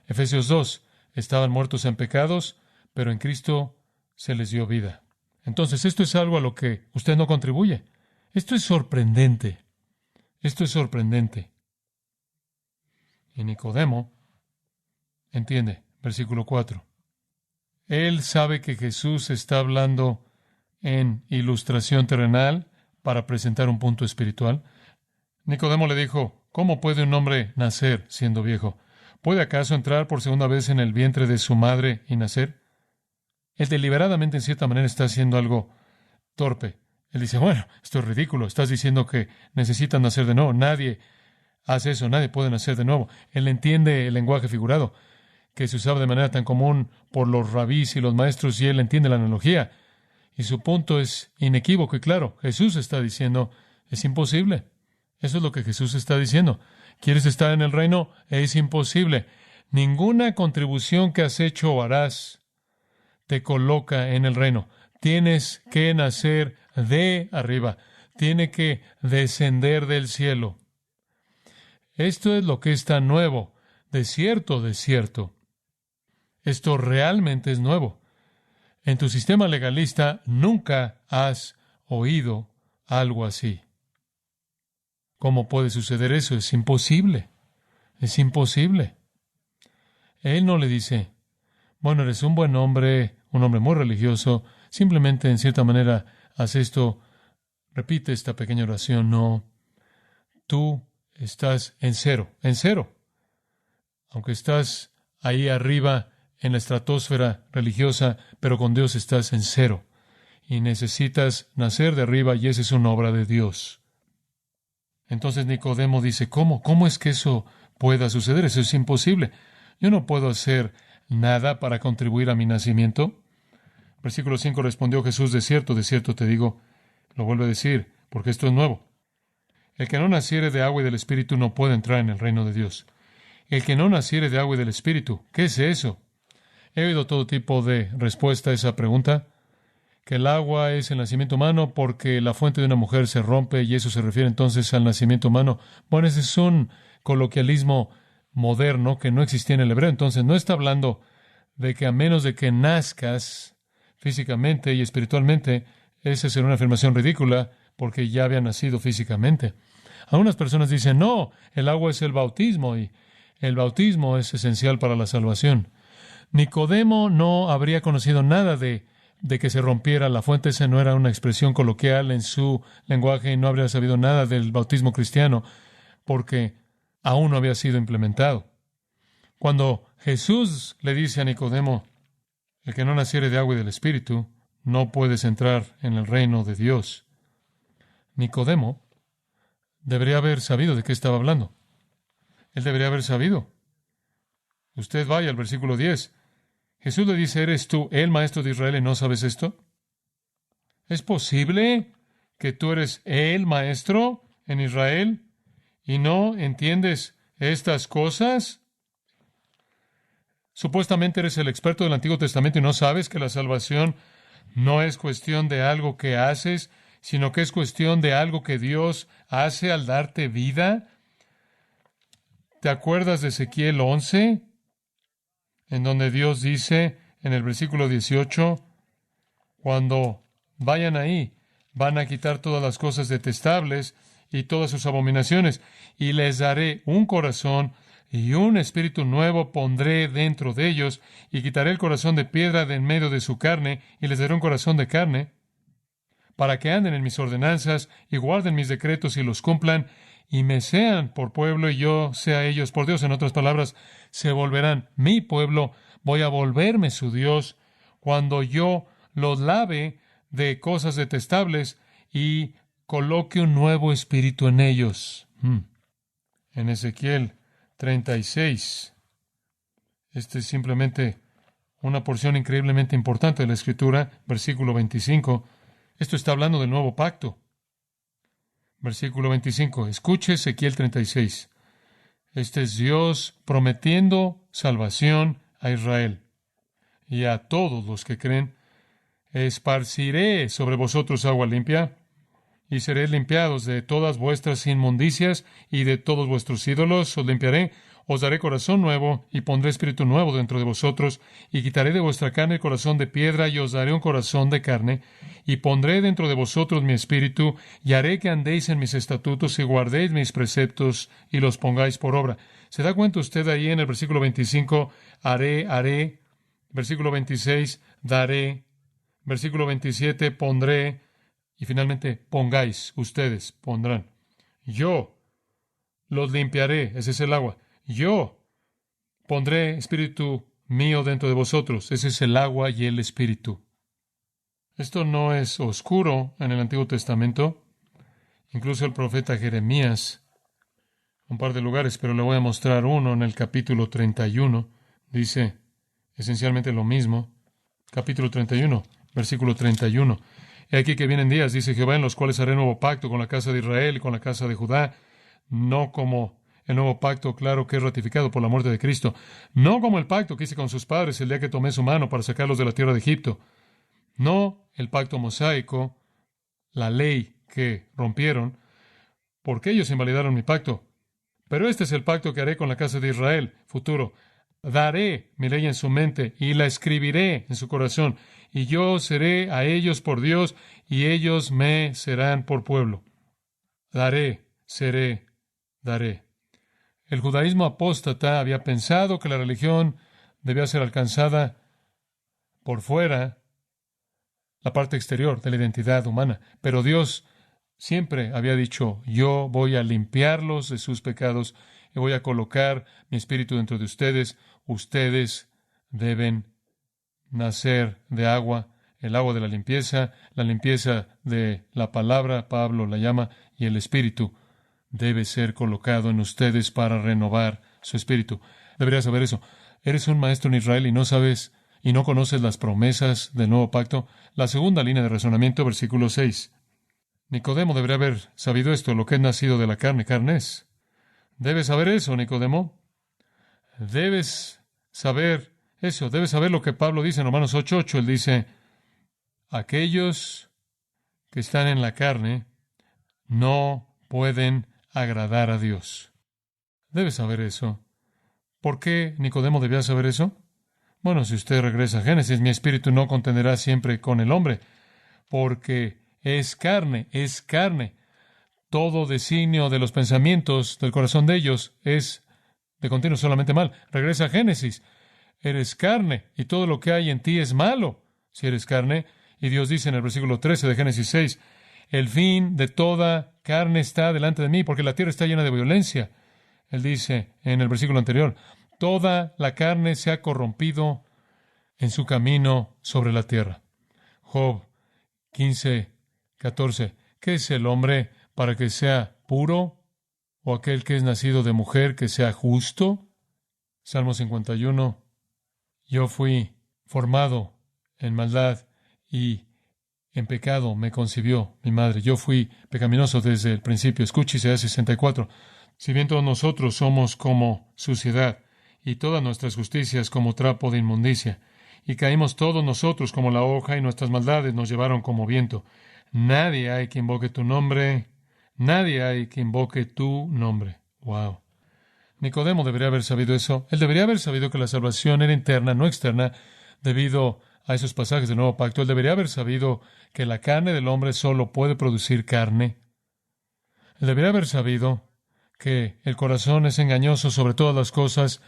Efesios 2, estaban muertos en pecados, pero en Cristo se les dio vida. Entonces, esto es algo a lo que usted no contribuye. Esto es sorprendente. Esto es sorprendente. Y Nicodemo entiende, versículo 4. Él sabe que Jesús está hablando en ilustración terrenal para presentar un punto espiritual. Nicodemo le dijo, ¿cómo puede un hombre nacer siendo viejo? ¿Puede acaso entrar por segunda vez en el vientre de su madre y nacer? Él deliberadamente, en cierta manera, está haciendo algo torpe. Él dice, bueno, esto es ridículo. Estás diciendo que necesitan nacer de nuevo. Nadie hace eso. Nadie puede nacer de nuevo. Él entiende el lenguaje figurado que se usaba de manera tan común por los rabís y los maestros, y él entiende la analogía. Y su punto es inequívoco y claro. Jesús está diciendo, es imposible. Eso es lo que Jesús está diciendo. ¿Quieres estar en el reino? Es imposible. Ninguna contribución que has hecho o harás te coloca en el reino. Tienes que nacer de arriba. Tiene que descender del cielo. Esto es lo que es tan nuevo. De cierto. Esto realmente es nuevo. En tu sistema legalista nunca has oído algo así. ¿Cómo puede suceder eso? Es imposible. Es imposible. Él no le dice, bueno, eres un buen hombre, un hombre muy religioso, simplemente en cierta manera haz esto, repite esta pequeña oración. No, tú estás en cero. Aunque estás ahí arriba en la estratosfera religiosa, pero con Dios estás en cero. Y necesitas nacer de arriba, y esa es una obra de Dios. Entonces Nicodemo dice, ¿cómo? ¿Cómo es que eso pueda suceder? Eso es imposible. Yo no puedo hacer nada para contribuir a mi nacimiento. Versículo 5, respondió Jesús, de cierto te digo, lo vuelve a decir, porque esto es nuevo. El que no naciere de agua y del Espíritu no puede entrar en el reino de Dios. El que no naciere de agua y del Espíritu, ¿qué es eso? He oído todo tipo de respuesta a esa pregunta. Que el agua es el nacimiento humano porque la fuente de una mujer se rompe y eso se refiere entonces al nacimiento humano. Bueno, ese es un coloquialismo moderno que no existía en el hebreo. Entonces no está hablando de que a menos de que nazcas físicamente y espiritualmente, esa será una afirmación ridícula porque ya había nacido físicamente. Algunas personas dicen, no, el agua es el bautismo y el bautismo es esencial para la salvación. Nicodemo no habría conocido nada de que se rompiera la fuente. Esa no era una expresión coloquial en su lenguaje y no habría sabido nada del bautismo cristiano porque aún no había sido implementado. Cuando Jesús le dice a Nicodemo, el que no naciere de agua y del Espíritu, no puedes entrar en el reino de Dios. Nicodemo debería haber sabido de qué estaba hablando. Él debería haber sabido. Usted vaya al versículo 10. Jesús le dice, ¿eres tú el maestro de Israel y no sabes esto? ¿Es posible que tú eres el maestro en Israel y no entiendes estas cosas? Supuestamente eres el experto del Antiguo Testamento y no sabes que la salvación no es cuestión de algo que haces, sino que es cuestión de algo que Dios hace al darte vida. ¿Te acuerdas de Ezequiel 11? En donde Dios dice en el versículo 18, cuando vayan ahí, van a quitar todas las cosas detestables y todas sus abominaciones, y les daré un corazón y un espíritu nuevo pondré dentro de ellos, y quitaré el corazón de piedra de en medio de su carne, y les daré un corazón de carne, para que anden en mis ordenanzas, y guarden mis decretos y los cumplan, y me sean por pueblo, y yo sea ellos por Dios. En otras palabras, se volverán mi pueblo, voy a volverme su Dios, cuando yo los lave de cosas detestables y coloque un nuevo espíritu en ellos. En Ezequiel 36, este es simplemente una porción increíblemente importante de la Escritura, versículo 25. Esto está hablando del nuevo pacto. Versículo 25. Escuche Ezequiel 36. Este es Dios prometiendo salvación a Israel y a todos los que creen. Esparciré sobre vosotros agua limpia, y seréis limpiados de todas vuestras inmundicias y de todos vuestros ídolos. Os limpiaré, os daré corazón nuevo, y pondré espíritu nuevo dentro de vosotros, y quitaré de vuestra carne el corazón de piedra, y os daré un corazón de carne, y pondré dentro de vosotros mi espíritu, y haré que andéis en mis estatutos, y guardéis mis preceptos, y los pongáis por obra. ¿Se da cuenta usted ahí en el versículo 25? Haré. Versículo 26, daré. Versículo 27, pondré. Y finalmente, pongáis, ustedes pondrán. Yo los limpiaré, ese es el agua. Yo pondré espíritu mío dentro de vosotros, ese es el agua y el espíritu. Esto no es oscuro en el Antiguo Testamento. Incluso el profeta Jeremías, un par de lugares, pero le voy a mostrar uno en el capítulo 31. Dice esencialmente lo mismo. Capítulo 31, versículo 31. He aquí que vienen días, dice Jehová, en los cuales haré nuevo pacto con la casa de Israel y con la casa de Judá, no como el nuevo pacto, claro que es ratificado por la muerte de Cristo, no como el pacto que hice con sus padres el día que tomé su mano para sacarlos de la tierra de Egipto, no el pacto mosaico, la ley que rompieron, porque ellos invalidaron mi pacto. Pero este es el pacto que haré con la casa de Israel, futuro. Daré mi ley en su mente y la escribiré en su corazón, y yo seré a ellos por Dios, y ellos me serán por pueblo. Daré. El judaísmo apóstata había pensado que la religión debía ser alcanzada por fuera, la parte exterior de la identidad humana, pero Dios siempre había dicho, yo voy a limpiarlos de sus pecados y voy a colocar mi espíritu dentro de ustedes. Ustedes deben nacer de agua, el agua de la limpieza de la palabra, Pablo la llama, y el espíritu debe ser colocado en ustedes para renovar su espíritu. Deberías saber eso. Eres un maestro en Israel y no sabes y no conoces las promesas del nuevo pacto. La segunda línea de razonamiento, versículo 6. Nicodemo debería haber sabido esto, lo que es nacido de la carne, carne es. Debes saber eso, Nicodemo. Debes saber eso. Debes saber lo que Pablo dice en Romanos 8:8. Él dice, aquellos que están en la carne no pueden agradar a Dios. Debes saber eso. ¿Por qué Nicodemo debía saber eso? Bueno, si usted regresa a Génesis, mi espíritu no contenderá siempre con el hombre, porque es carne. Todo designio de los pensamientos del corazón de ellos es de continuo solamente mal. Regresa a Génesis. Eres carne y todo lo que hay en ti es malo si eres carne. Y Dios dice en el versículo 13 de Génesis 6, el fin de toda carne está delante de mí, porque la tierra está llena de violencia. Él dice en el versículo anterior, toda la carne se ha corrompido en su camino sobre la tierra. Job 15:14. ¿Qué es el hombre para que sea puro? ¿O aquel que es nacido de mujer que sea justo? Salmo 51. Yo fui formado en maldad y en pecado me concibió mi madre. Yo fui pecaminoso desde el principio. Escuche Isaías 64. Si bien todos nosotros somos como suciedad y todas nuestras justicias como trapo de inmundicia, y caímos todos nosotros como la hoja y nuestras maldades nos llevaron como viento. Nadie hay que invoque tu nombre. Nadie hay que invoque tu nombre. Wow. Nicodemo debería haber sabido eso. Él debería haber sabido que la salvación era interna, no externa, debido a esos pasajes del Nuevo Pacto. Él debería haber sabido que la carne del hombre solo puede producir carne. Él debería haber sabido que el corazón es engañoso sobre todas las cosas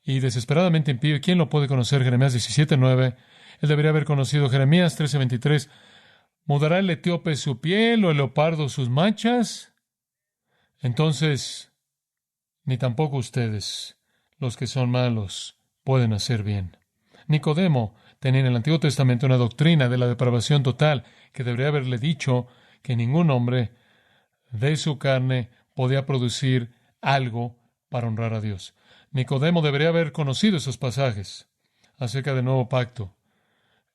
y desesperadamente impío. ¿Y quién lo puede conocer? Jeremías 17:9. Él debería haber conocido Jeremías 13:23. ¿Mudará el etíope su piel o el leopardo sus manchas? Entonces, ni tampoco ustedes, los que son malos, pueden hacer bien. Nicodemo tenía en el Antiguo Testamento una doctrina de la depravación total que debería haberle dicho que ningún hombre de su carne podía producir algo para honrar a Dios. Nicodemo debería haber conocido esos pasajes. acerca del nuevo pacto,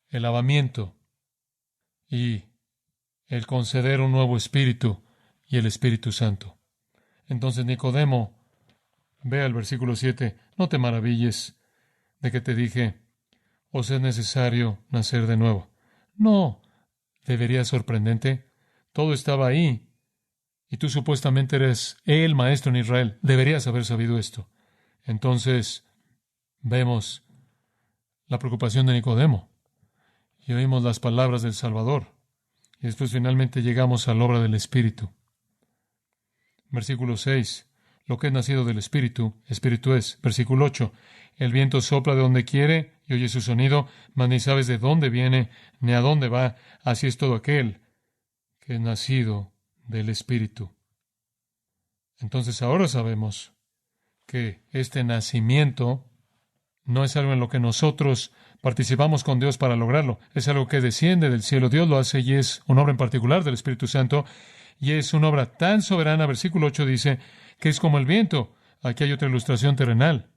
el lavamiento y el conceder un nuevo espíritu y el Espíritu Santo. Entonces Nicodemo, vea el versículo 7, no te maravilles de que te dije, os es necesario nacer de nuevo. No, debería sorprendente. Todo estaba ahí. Y tú supuestamente eres el maestro en Israel. Deberías haber sabido esto. Entonces, vemos la preocupación de Nicodemo. Y oímos las palabras del Salvador. Y después finalmente llegamos a la obra del Espíritu. Versículo 6. Lo que es nacido del Espíritu, Espíritu es. Versículo 8. El viento sopla de donde quiere y oye su sonido, mas ni sabes de dónde viene ni a dónde va. Así es todo aquel que es nacido del Espíritu. Entonces ahora sabemos que este nacimiento no es algo en lo que nosotros participamos con Dios para lograrlo. Es algo que desciende del cielo. Dios lo hace y es una obra en particular del Espíritu Santo. Y es una obra tan soberana, versículo 8 dice, que es como el viento. Aquí hay otra ilustración terrenal.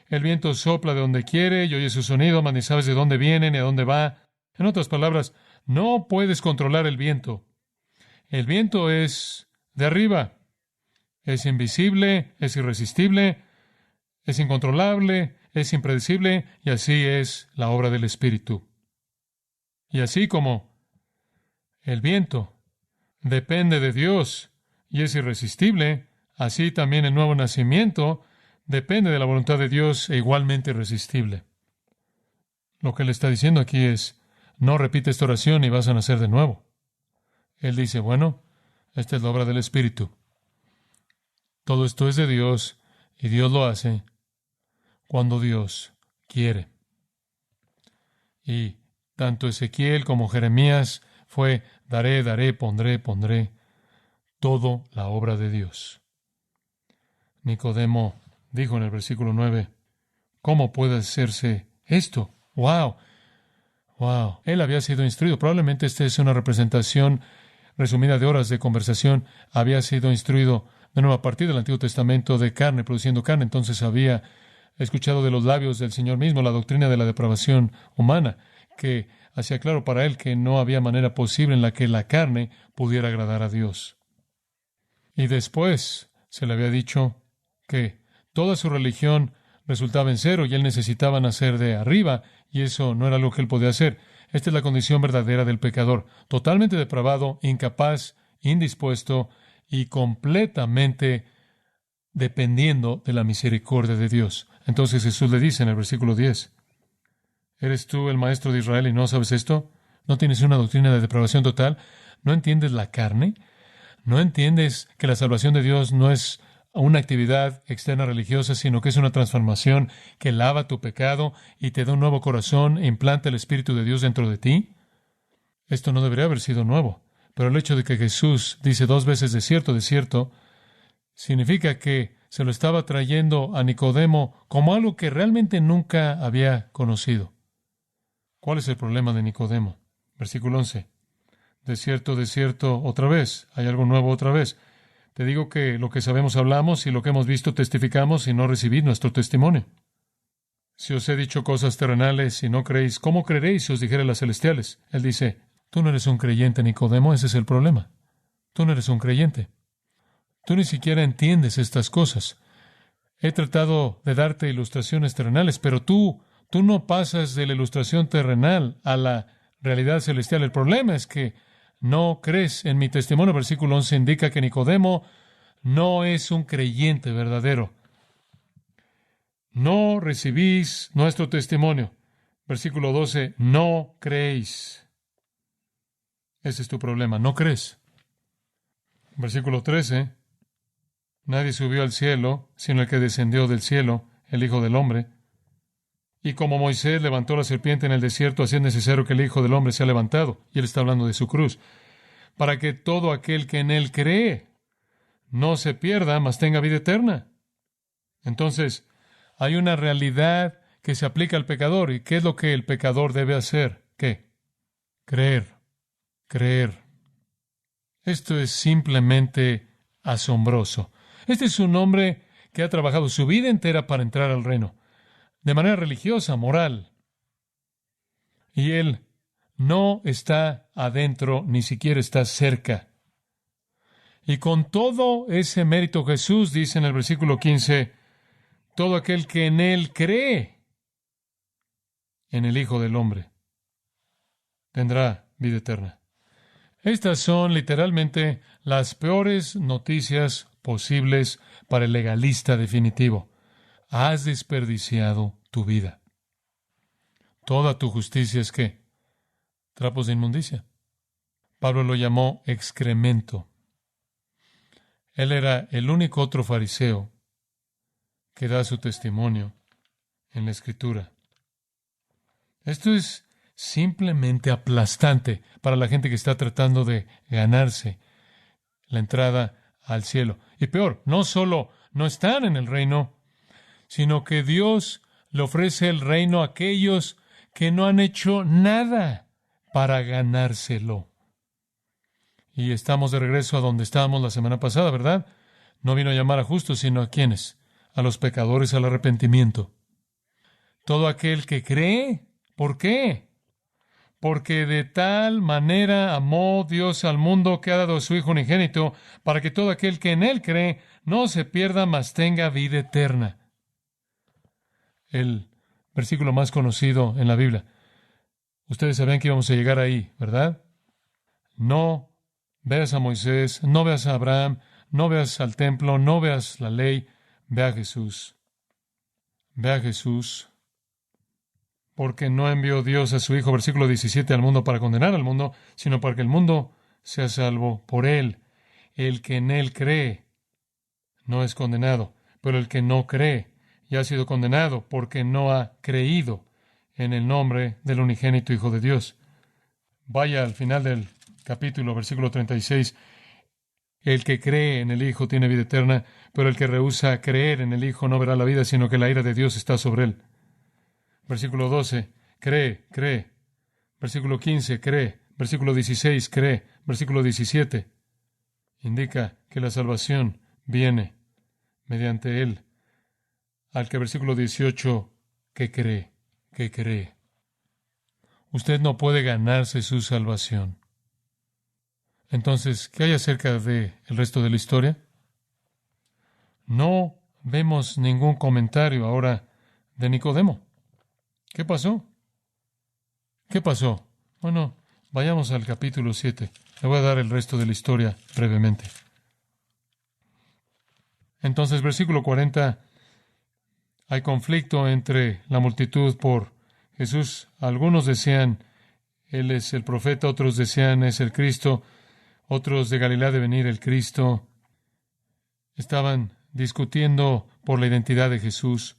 El viento sopla de donde quiere y oye su sonido, mas ni sabes de dónde viene ni a dónde va. En otras palabras, no puedes controlar el viento. El viento es de arriba. Es invisible, es irresistible, es incontrolable, es impredecible, y así es la obra del Espíritu. Y así como el viento depende de Dios y es irresistible, así también el nuevo nacimiento depende de la voluntad de Dios e igualmente irresistible. Lo que él está diciendo aquí es, no repite esta oración y vas a nacer de nuevo. Él dice, bueno, esta es la obra del Espíritu. Todo esto es de Dios y Dios lo hace cuando Dios quiere. Y tanto Ezequiel como Jeremías fue daré, daré, pondré, pondré, todo la obra de Dios. Nicodemo dijo en el versículo 9, ¿cómo puede hacerse esto? ¡Wow! ¡Wow! Él había sido instruido. Probablemente esta es una representación resumida de horas de conversación. Había sido instruido de nuevo a partir del Antiguo Testamento de carne, produciendo carne. Entonces había escuchado de los labios del Señor mismo la doctrina de la depravación humana, que hacía claro para él que no había manera posible en la que la carne pudiera agradar a Dios. Y después se le había dicho que toda su religión resultaba en cero y él necesitaba nacer de arriba, y eso no era lo que él podía hacer. Esta es la condición verdadera del pecador, totalmente depravado, incapaz, indispuesto y completamente dependiendo de la misericordia de Dios. Entonces Jesús le dice en el versículo 10, ¿eres tú el maestro de Israel y no sabes esto? ¿No tienes una doctrina de depravación total? ¿No entiendes la carne? ¿No entiendes que la salvación de Dios no es una actividad externa religiosa, sino que es una transformación que lava tu pecado y te da un nuevo corazón e implanta el Espíritu de Dios dentro de ti? Esto no debería haber sido nuevo, pero el hecho de que Jesús dice 2 veces desierto, desierto, significa que se lo estaba trayendo a Nicodemo como algo que realmente nunca había conocido. ¿Cuál es el problema de Nicodemo? Versículo 11. Desierto, desierto, otra vez. Hay algo nuevo otra vez. Te digo que lo que sabemos hablamos y lo que hemos visto testificamos y no recibid nuestro testimonio. Si os he dicho cosas terrenales y no creéis, ¿cómo creeréis si os dijere las celestiales? Él dice, tú no eres un creyente, Nicodemo, ese es el problema. Tú no eres un creyente. Tú ni siquiera entiendes estas cosas. He tratado de darte ilustraciones terrenales, pero tú no pasas de la ilustración terrenal a la realidad celestial. El problema es que no crees en mi testimonio. Versículo 11 indica que Nicodemo no es un creyente verdadero. No recibís nuestro testimonio. Versículo 12, no creéis. Ese es tu problema, no crees. Versículo 13, nadie subió al cielo, sino el que descendió del cielo, el Hijo del Hombre. Y como Moisés levantó la serpiente en el desierto, así es necesario que el Hijo del Hombre sea levantado. Y él está hablando de su cruz. Para que todo aquel que en él cree no se pierda, mas tenga vida eterna. Entonces, hay una realidad que se aplica al pecador. ¿Y qué es lo que el pecador debe hacer? ¿Qué? Creer. Creer. Esto es simplemente asombroso. Este es un hombre que ha trabajado su vida entera para entrar al reino. De manera religiosa, moral. Y Él no está adentro, ni siquiera está cerca. Y con todo ese mérito, Jesús dice en el versículo 15, todo aquel que en Él cree, en el Hijo del Hombre, tendrá vida eterna. Estas son literalmente las peores noticias posibles para el legalista definitivo. Has desperdiciado tu vida. Toda tu justicia es ¿qué? Trapos de inmundicia. Pablo lo llamó excremento. Él era el único otro fariseo que da su testimonio en la Escritura. Esto es simplemente aplastante para la gente que está tratando de ganarse la entrada al cielo. Y peor, no solo no están en el reino, sino que Dios le ofrece el reino a aquellos que no han hecho nada para ganárselo. Y estamos de regreso a donde estábamos la semana pasada, ¿verdad? No vino a llamar a justos, sino a ¿quiénes? A los pecadores al arrepentimiento. Todo aquel que cree, ¿por qué? Porque de tal manera amó Dios al mundo que ha dado a su Hijo unigénito, para que todo aquel que en Él cree no se pierda, mas tenga vida eterna. El versículo más conocido en la Biblia. Ustedes sabían que íbamos a llegar ahí, ¿verdad? No veas a Moisés, no veas a Abraham, no veas al templo, no veas la ley, ve a Jesús. Ve a Jesús. Porque no envió Dios a su Hijo, versículo 17, al mundo para condenar al mundo, sino para que el mundo sea salvo por Él. El que en Él cree no es condenado, pero el que no cree ya ha sido condenado porque no ha creído en el nombre del unigénito Hijo de Dios. Vaya al final del capítulo, versículo 36. El que cree en el Hijo tiene vida eterna, pero el que rehúsa creer en el Hijo no verá la vida, sino que la ira de Dios está sobre él. Versículo 12, cree. Versículo 15, cree. Versículo 16, cree. Versículo 17, indica que la salvación viene mediante él. Al que versículo 18, que cree. Usted no puede ganarse su salvación. Entonces, ¿qué hay acerca del resto de la historia? No vemos ningún comentario ahora de Nicodemo. ¿Qué pasó? Bueno, vayamos al capítulo 7. Le voy a dar el resto de la historia brevemente. Entonces, versículo 40, hay conflicto entre la multitud por Jesús. Algunos decían, Él es el profeta, otros decían, es el Cristo, otros de Galilea de venir el Cristo. Estaban discutiendo por la identidad de Jesús,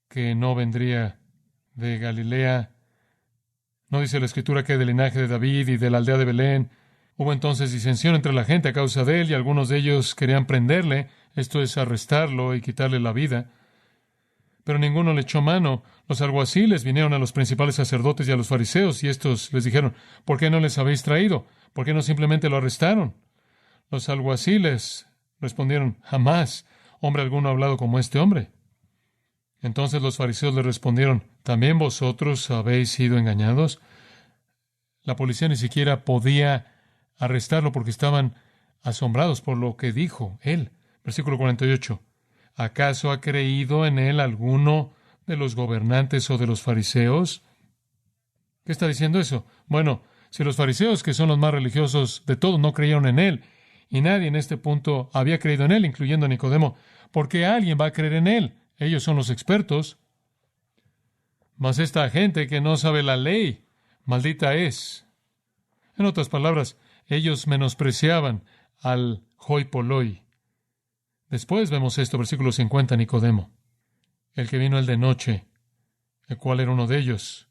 que no vendría de Galilea. ¿No dice la Escritura que del linaje de David y de la aldea de Belén? Hubo entonces disensión entre la gente a causa de él, y algunos de ellos querían prenderle, esto es, arrestarlo y quitarle la vida. Pero ninguno le echó mano. Los alguaciles vinieron a los principales sacerdotes y a los fariseos, y estos les dijeron, ¿por qué no les habéis traído? ¿Por qué no simplemente lo arrestaron? Los alguaciles respondieron, jamás hombre alguno ha hablado como este hombre. Entonces los fariseos le respondieron, ¿también vosotros habéis sido engañados? La policía ni siquiera podía arrestarlo porque estaban asombrados por lo que dijo él. Versículo 48. ¿Acaso ha creído en él alguno de los gobernantes o de los fariseos? ¿Qué está diciendo eso? Bueno, si los fariseos, que son los más religiosos de todos, no creyeron en él, y nadie en este punto había creído en él, incluyendo a Nicodemo, ¿por qué alguien va a creer en él? Ellos son los expertos. Mas esta gente que no sabe la ley, maldita es. En otras palabras, ellos menospreciaban al hoi polloi. Después vemos esto, versículo 50, Nicodemo, el que vino el de noche, el cual era uno de ellos.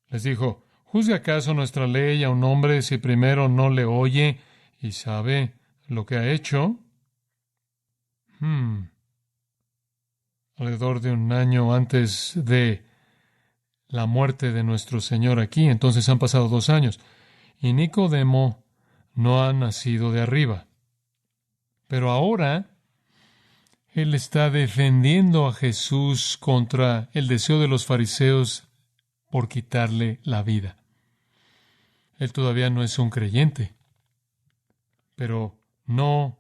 Les dijo, ¿juzga acaso nuestra ley a un hombre si primero no le oye y sabe lo que ha hecho? Alrededor de un año antes de la muerte de nuestro Señor aquí, entonces han pasado 2 años, y Nicodemo no ha nacido de arriba. Pero ahora él está defendiendo a Jesús contra el deseo de los fariseos por quitarle la vida. Él todavía no es un creyente, pero no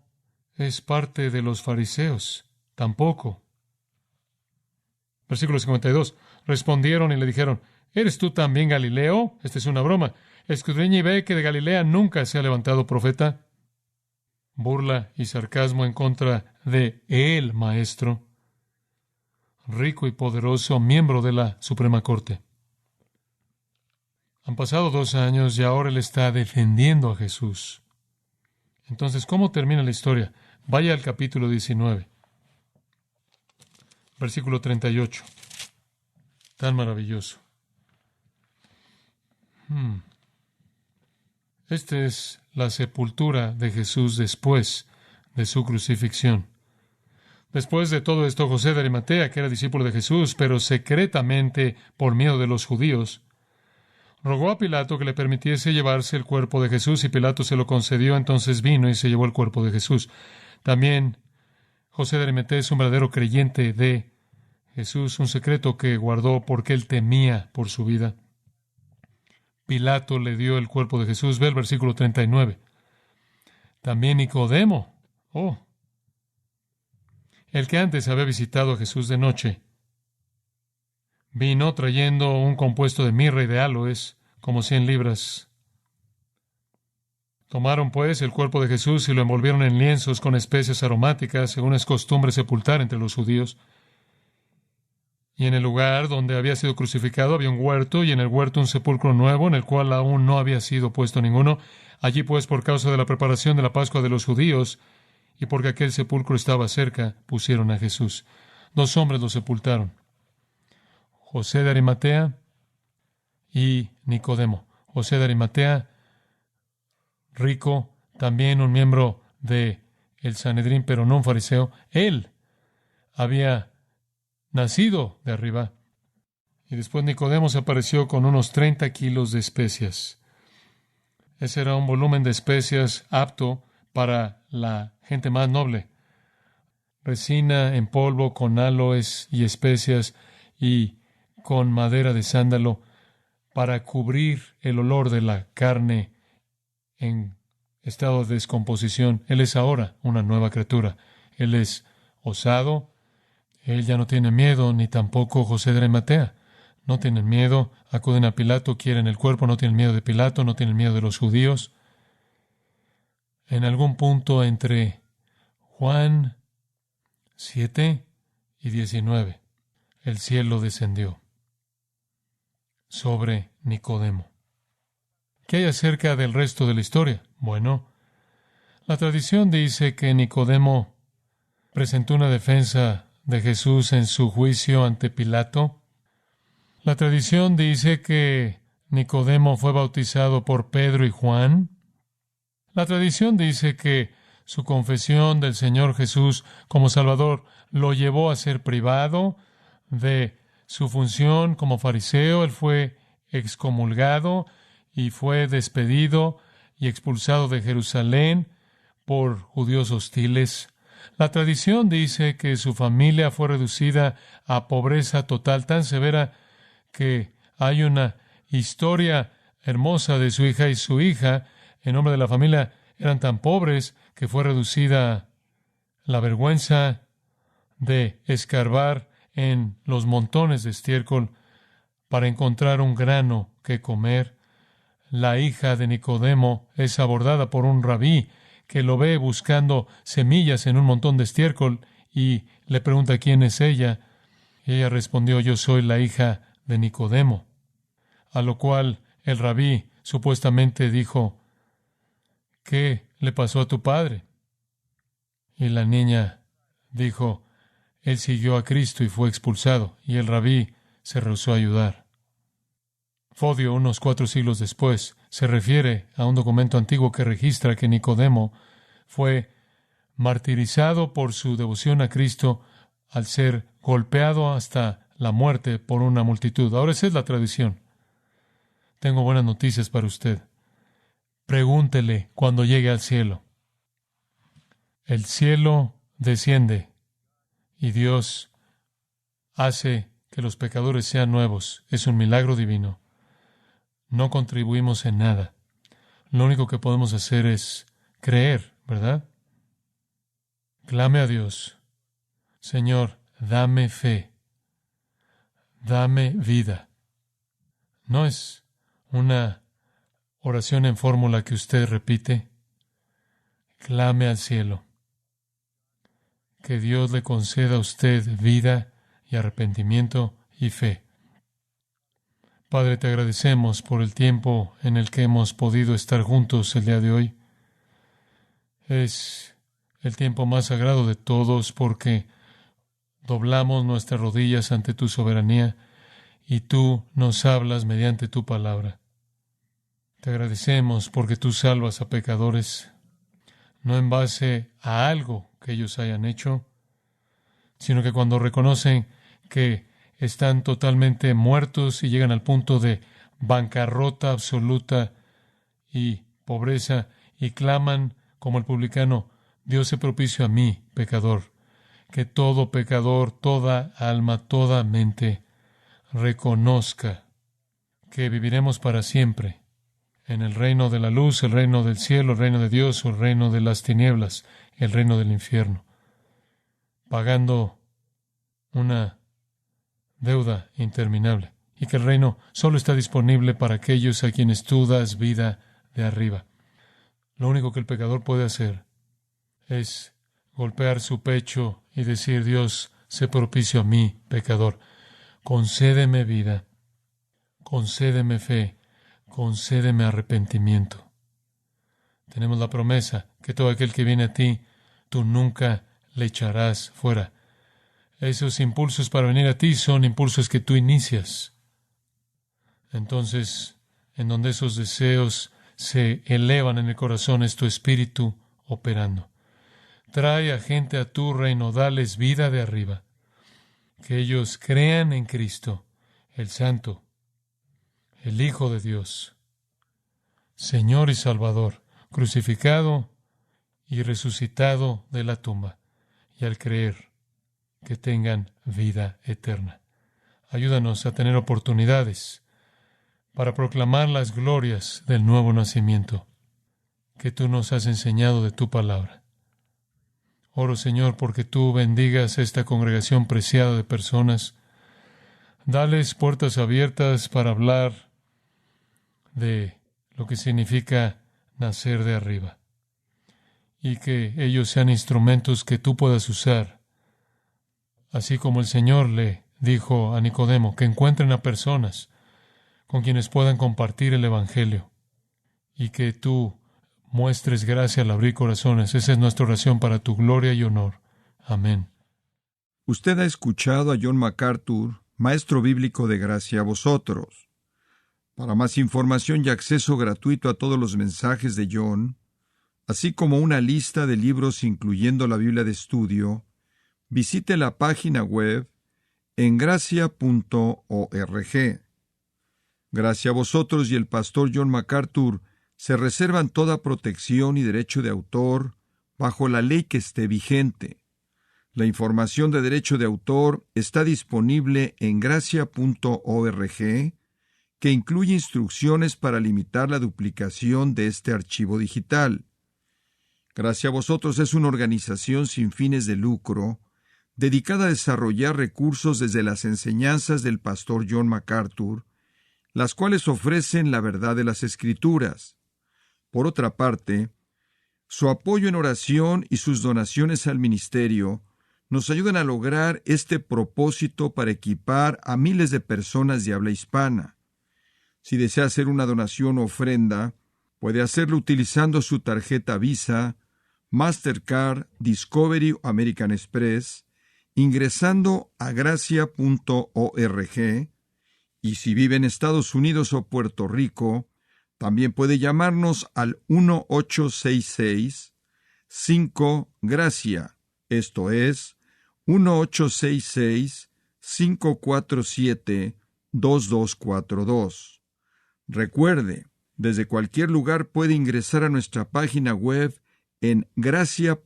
es parte de los fariseos, tampoco. Versículo 52. Respondieron y le dijeron: ¿Eres tú también Galileo? Esta es una broma. Escudriña y ve que de Galilea nunca se ha levantado profeta. Burla y sarcasmo en contra de el Maestro, rico y poderoso, miembro de la Suprema Corte. Han pasado 2 años y ahora él está defendiendo a Jesús. Entonces, ¿cómo termina la historia? Vaya al capítulo 19, versículo 38. Tan maravilloso. Esta es la sepultura de Jesús después de su crucifixión. Después de todo esto, José de Arimatea, que era discípulo de Jesús, pero secretamente por miedo de los judíos, rogó a Pilato que le permitiese llevarse el cuerpo de Jesús, y Pilato se lo concedió. Entonces vino y se llevó el cuerpo de Jesús. También José de Arimatea es un verdadero creyente de Jesús, un secreto que guardó porque él temía por su vida. Pilato le dio el cuerpo de Jesús. Ve el versículo 39. También Nicodemo, el que antes había visitado a Jesús de noche, vino trayendo un compuesto de mirra y de áloes, como 100 libras. Tomaron, pues, el cuerpo de Jesús y lo envolvieron en lienzos con especias aromáticas, según es costumbre sepultar entre los judíos. Y en el lugar donde había sido crucificado había un huerto, y en el huerto un sepulcro nuevo, en el cual aún no había sido puesto ninguno. Allí, pues, por causa de la preparación de la Pascua de los judíos, y porque aquel sepulcro estaba cerca, pusieron a Jesús. 2 hombres lo sepultaron: José de Arimatea y Nicodemo. José de Arimatea, rico, también un miembro de el Sanedrín, pero no un fariseo. Él había nacido de arriba. Y después Nicodemo se apareció con unos 30 kilos de especias. Ese era un volumen de especias apto para la gente más noble. Resina en polvo con aloes y especias y con madera de sándalo para cubrir el olor de la carne en estado de descomposición. Él es ahora una nueva criatura. Él es osado. Él ya no tiene miedo, ni tampoco José de Arimatea. No tienen miedo, acuden a Pilato, quieren el cuerpo, no tienen miedo de Pilato, no tienen miedo de los judíos. En algún punto entre Juan 7 y 19, el cielo descendió sobre Nicodemo. ¿Qué hay acerca del resto de la historia? Bueno, la tradición dice que Nicodemo presentó una defensa de Jesús en su juicio ante Pilato. La tradición dice que Nicodemo fue bautizado por Pedro y Juan. La tradición dice que su confesión del Señor Jesús como Salvador lo llevó a ser privado de su función como fariseo. Él fue excomulgado y fue despedido y expulsado de Jerusalén por judíos hostiles. La tradición dice que su familia fue reducida a pobreza total, tan severa que hay una historia hermosa de su hija, y su hija, en nombre de la familia, eran tan pobres que fue reducida la vergüenza de escarbar en los montones de estiércol para encontrar un grano que comer. La hija de Nicodemo es abordada por un rabí que lo ve buscando semillas en un montón de estiércol y le pregunta quién es ella. Y ella respondió: yo soy la hija de Nicodemo. A lo cual el rabí supuestamente dijo: ¿qué le pasó a tu padre? Y la niña dijo: él siguió a Cristo y fue expulsado. Y el rabí se rehusó a ayudar. Fodio, unos 4 siglos después, se refiere a un documento antiguo que registra que Nicodemo fue martirizado por su devoción a Cristo al ser golpeado hasta la muerte por una multitud. Ahora esa es la tradición. Tengo buenas noticias para usted. Pregúntele cuando llegue al cielo. El cielo desciende y Dios hace que los pecadores sean nuevos. Es un milagro divino. No contribuimos en nada. Lo único que podemos hacer es creer, ¿verdad? Clame a Dios. Señor, dame fe. Dame vida. No es una oración en fórmula que usted repite. Clame al cielo. Que Dios le conceda a usted vida y arrepentimiento y fe. Padre, te agradecemos por el tiempo en el que hemos podido estar juntos el día de hoy. Es el tiempo más sagrado de todos porque doblamos nuestras rodillas ante tu soberanía y tú nos hablas mediante tu palabra. Te agradecemos porque tú salvas a pecadores, no en base a algo que ellos hayan hecho, sino que cuando reconocen que están totalmente muertos y llegan al punto de bancarrota absoluta y pobreza y claman como el publicano, Dios se propicio a mí, pecador, que todo pecador, toda alma, toda mente reconozca que viviremos para siempre en el reino de la luz, el reino del cielo, el reino de Dios o el reino de las tinieblas, el reino del infierno, pagando una deuda interminable, y que el reino solo está disponible para aquellos a quienes tú das vida de arriba. Lo único que el pecador puede hacer es golpear su pecho y decir, Dios, sé propicio a mí, pecador. Concédeme vida, concédeme fe, concédeme arrepentimiento. Tenemos la promesa que todo aquel que viene a ti, tú nunca le echarás fuera. Esos impulsos para venir a ti son impulsos que tú inicias. Entonces, en donde esos deseos se elevan en el corazón, es tu espíritu operando. Trae a gente a tu reino, dales vida de arriba. Que ellos crean en Cristo, el Santo, el Hijo de Dios, Señor y Salvador, crucificado y resucitado de la tumba, y al creer, que tengan vida eterna. Ayúdanos a tener oportunidades para proclamar las glorias del nuevo nacimiento que tú nos has enseñado de tu palabra. Oro, Señor, porque tú bendigas esta congregación preciada de personas. Dales puertas abiertas para hablar de lo que significa nacer de arriba, y que ellos sean instrumentos que tú puedas usar. Así como el Señor le dijo a Nicodemo, que encuentren a personas con quienes puedan compartir el Evangelio y que tú muestres gracia al abrir corazones. Esa es nuestra oración para tu gloria y honor. Amén. Usted ha escuchado a John MacArthur, maestro bíblico de Gracia a Vosotros. Para más información y acceso gratuito a todos los mensajes de John, así como una lista de libros incluyendo la Biblia de estudio, visite la página web en gracia.org. Gracia a Vosotros y el pastor John MacArthur se reservan toda protección y derecho de autor bajo la ley que esté vigente. La información de derecho de autor está disponible en gracia.org, que incluye instrucciones para limitar la duplicación de este archivo digital. Gracia a Vosotros es una organización sin fines de lucro dedicada a desarrollar recursos desde las enseñanzas del pastor John MacArthur, las cuales ofrecen la verdad de las Escrituras. Por otra parte, su apoyo en oración y sus donaciones al ministerio nos ayudan a lograr este propósito para equipar a miles de personas de habla hispana. Si desea hacer una donación o ofrenda, puede hacerlo utilizando su tarjeta Visa, Mastercard, Discovery o American Express, ingresando a gracia.org, y si vive en Estados Unidos o Puerto Rico, también puede llamarnos al 1-866-5-GRACIA, esto es, 1-866-547-2242. Recuerde, desde cualquier lugar puede ingresar a nuestra página web en gracia.org.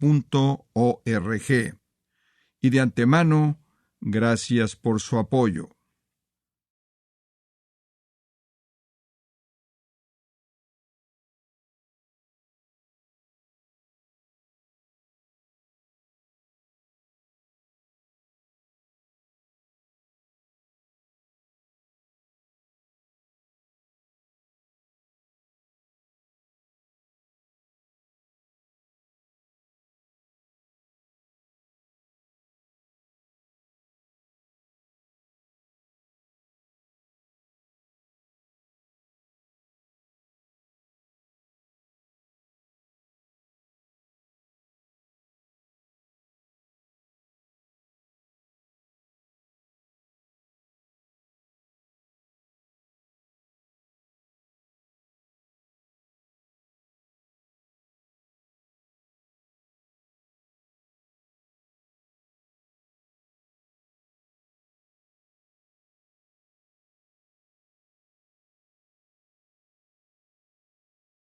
Y de antemano, gracias por su apoyo.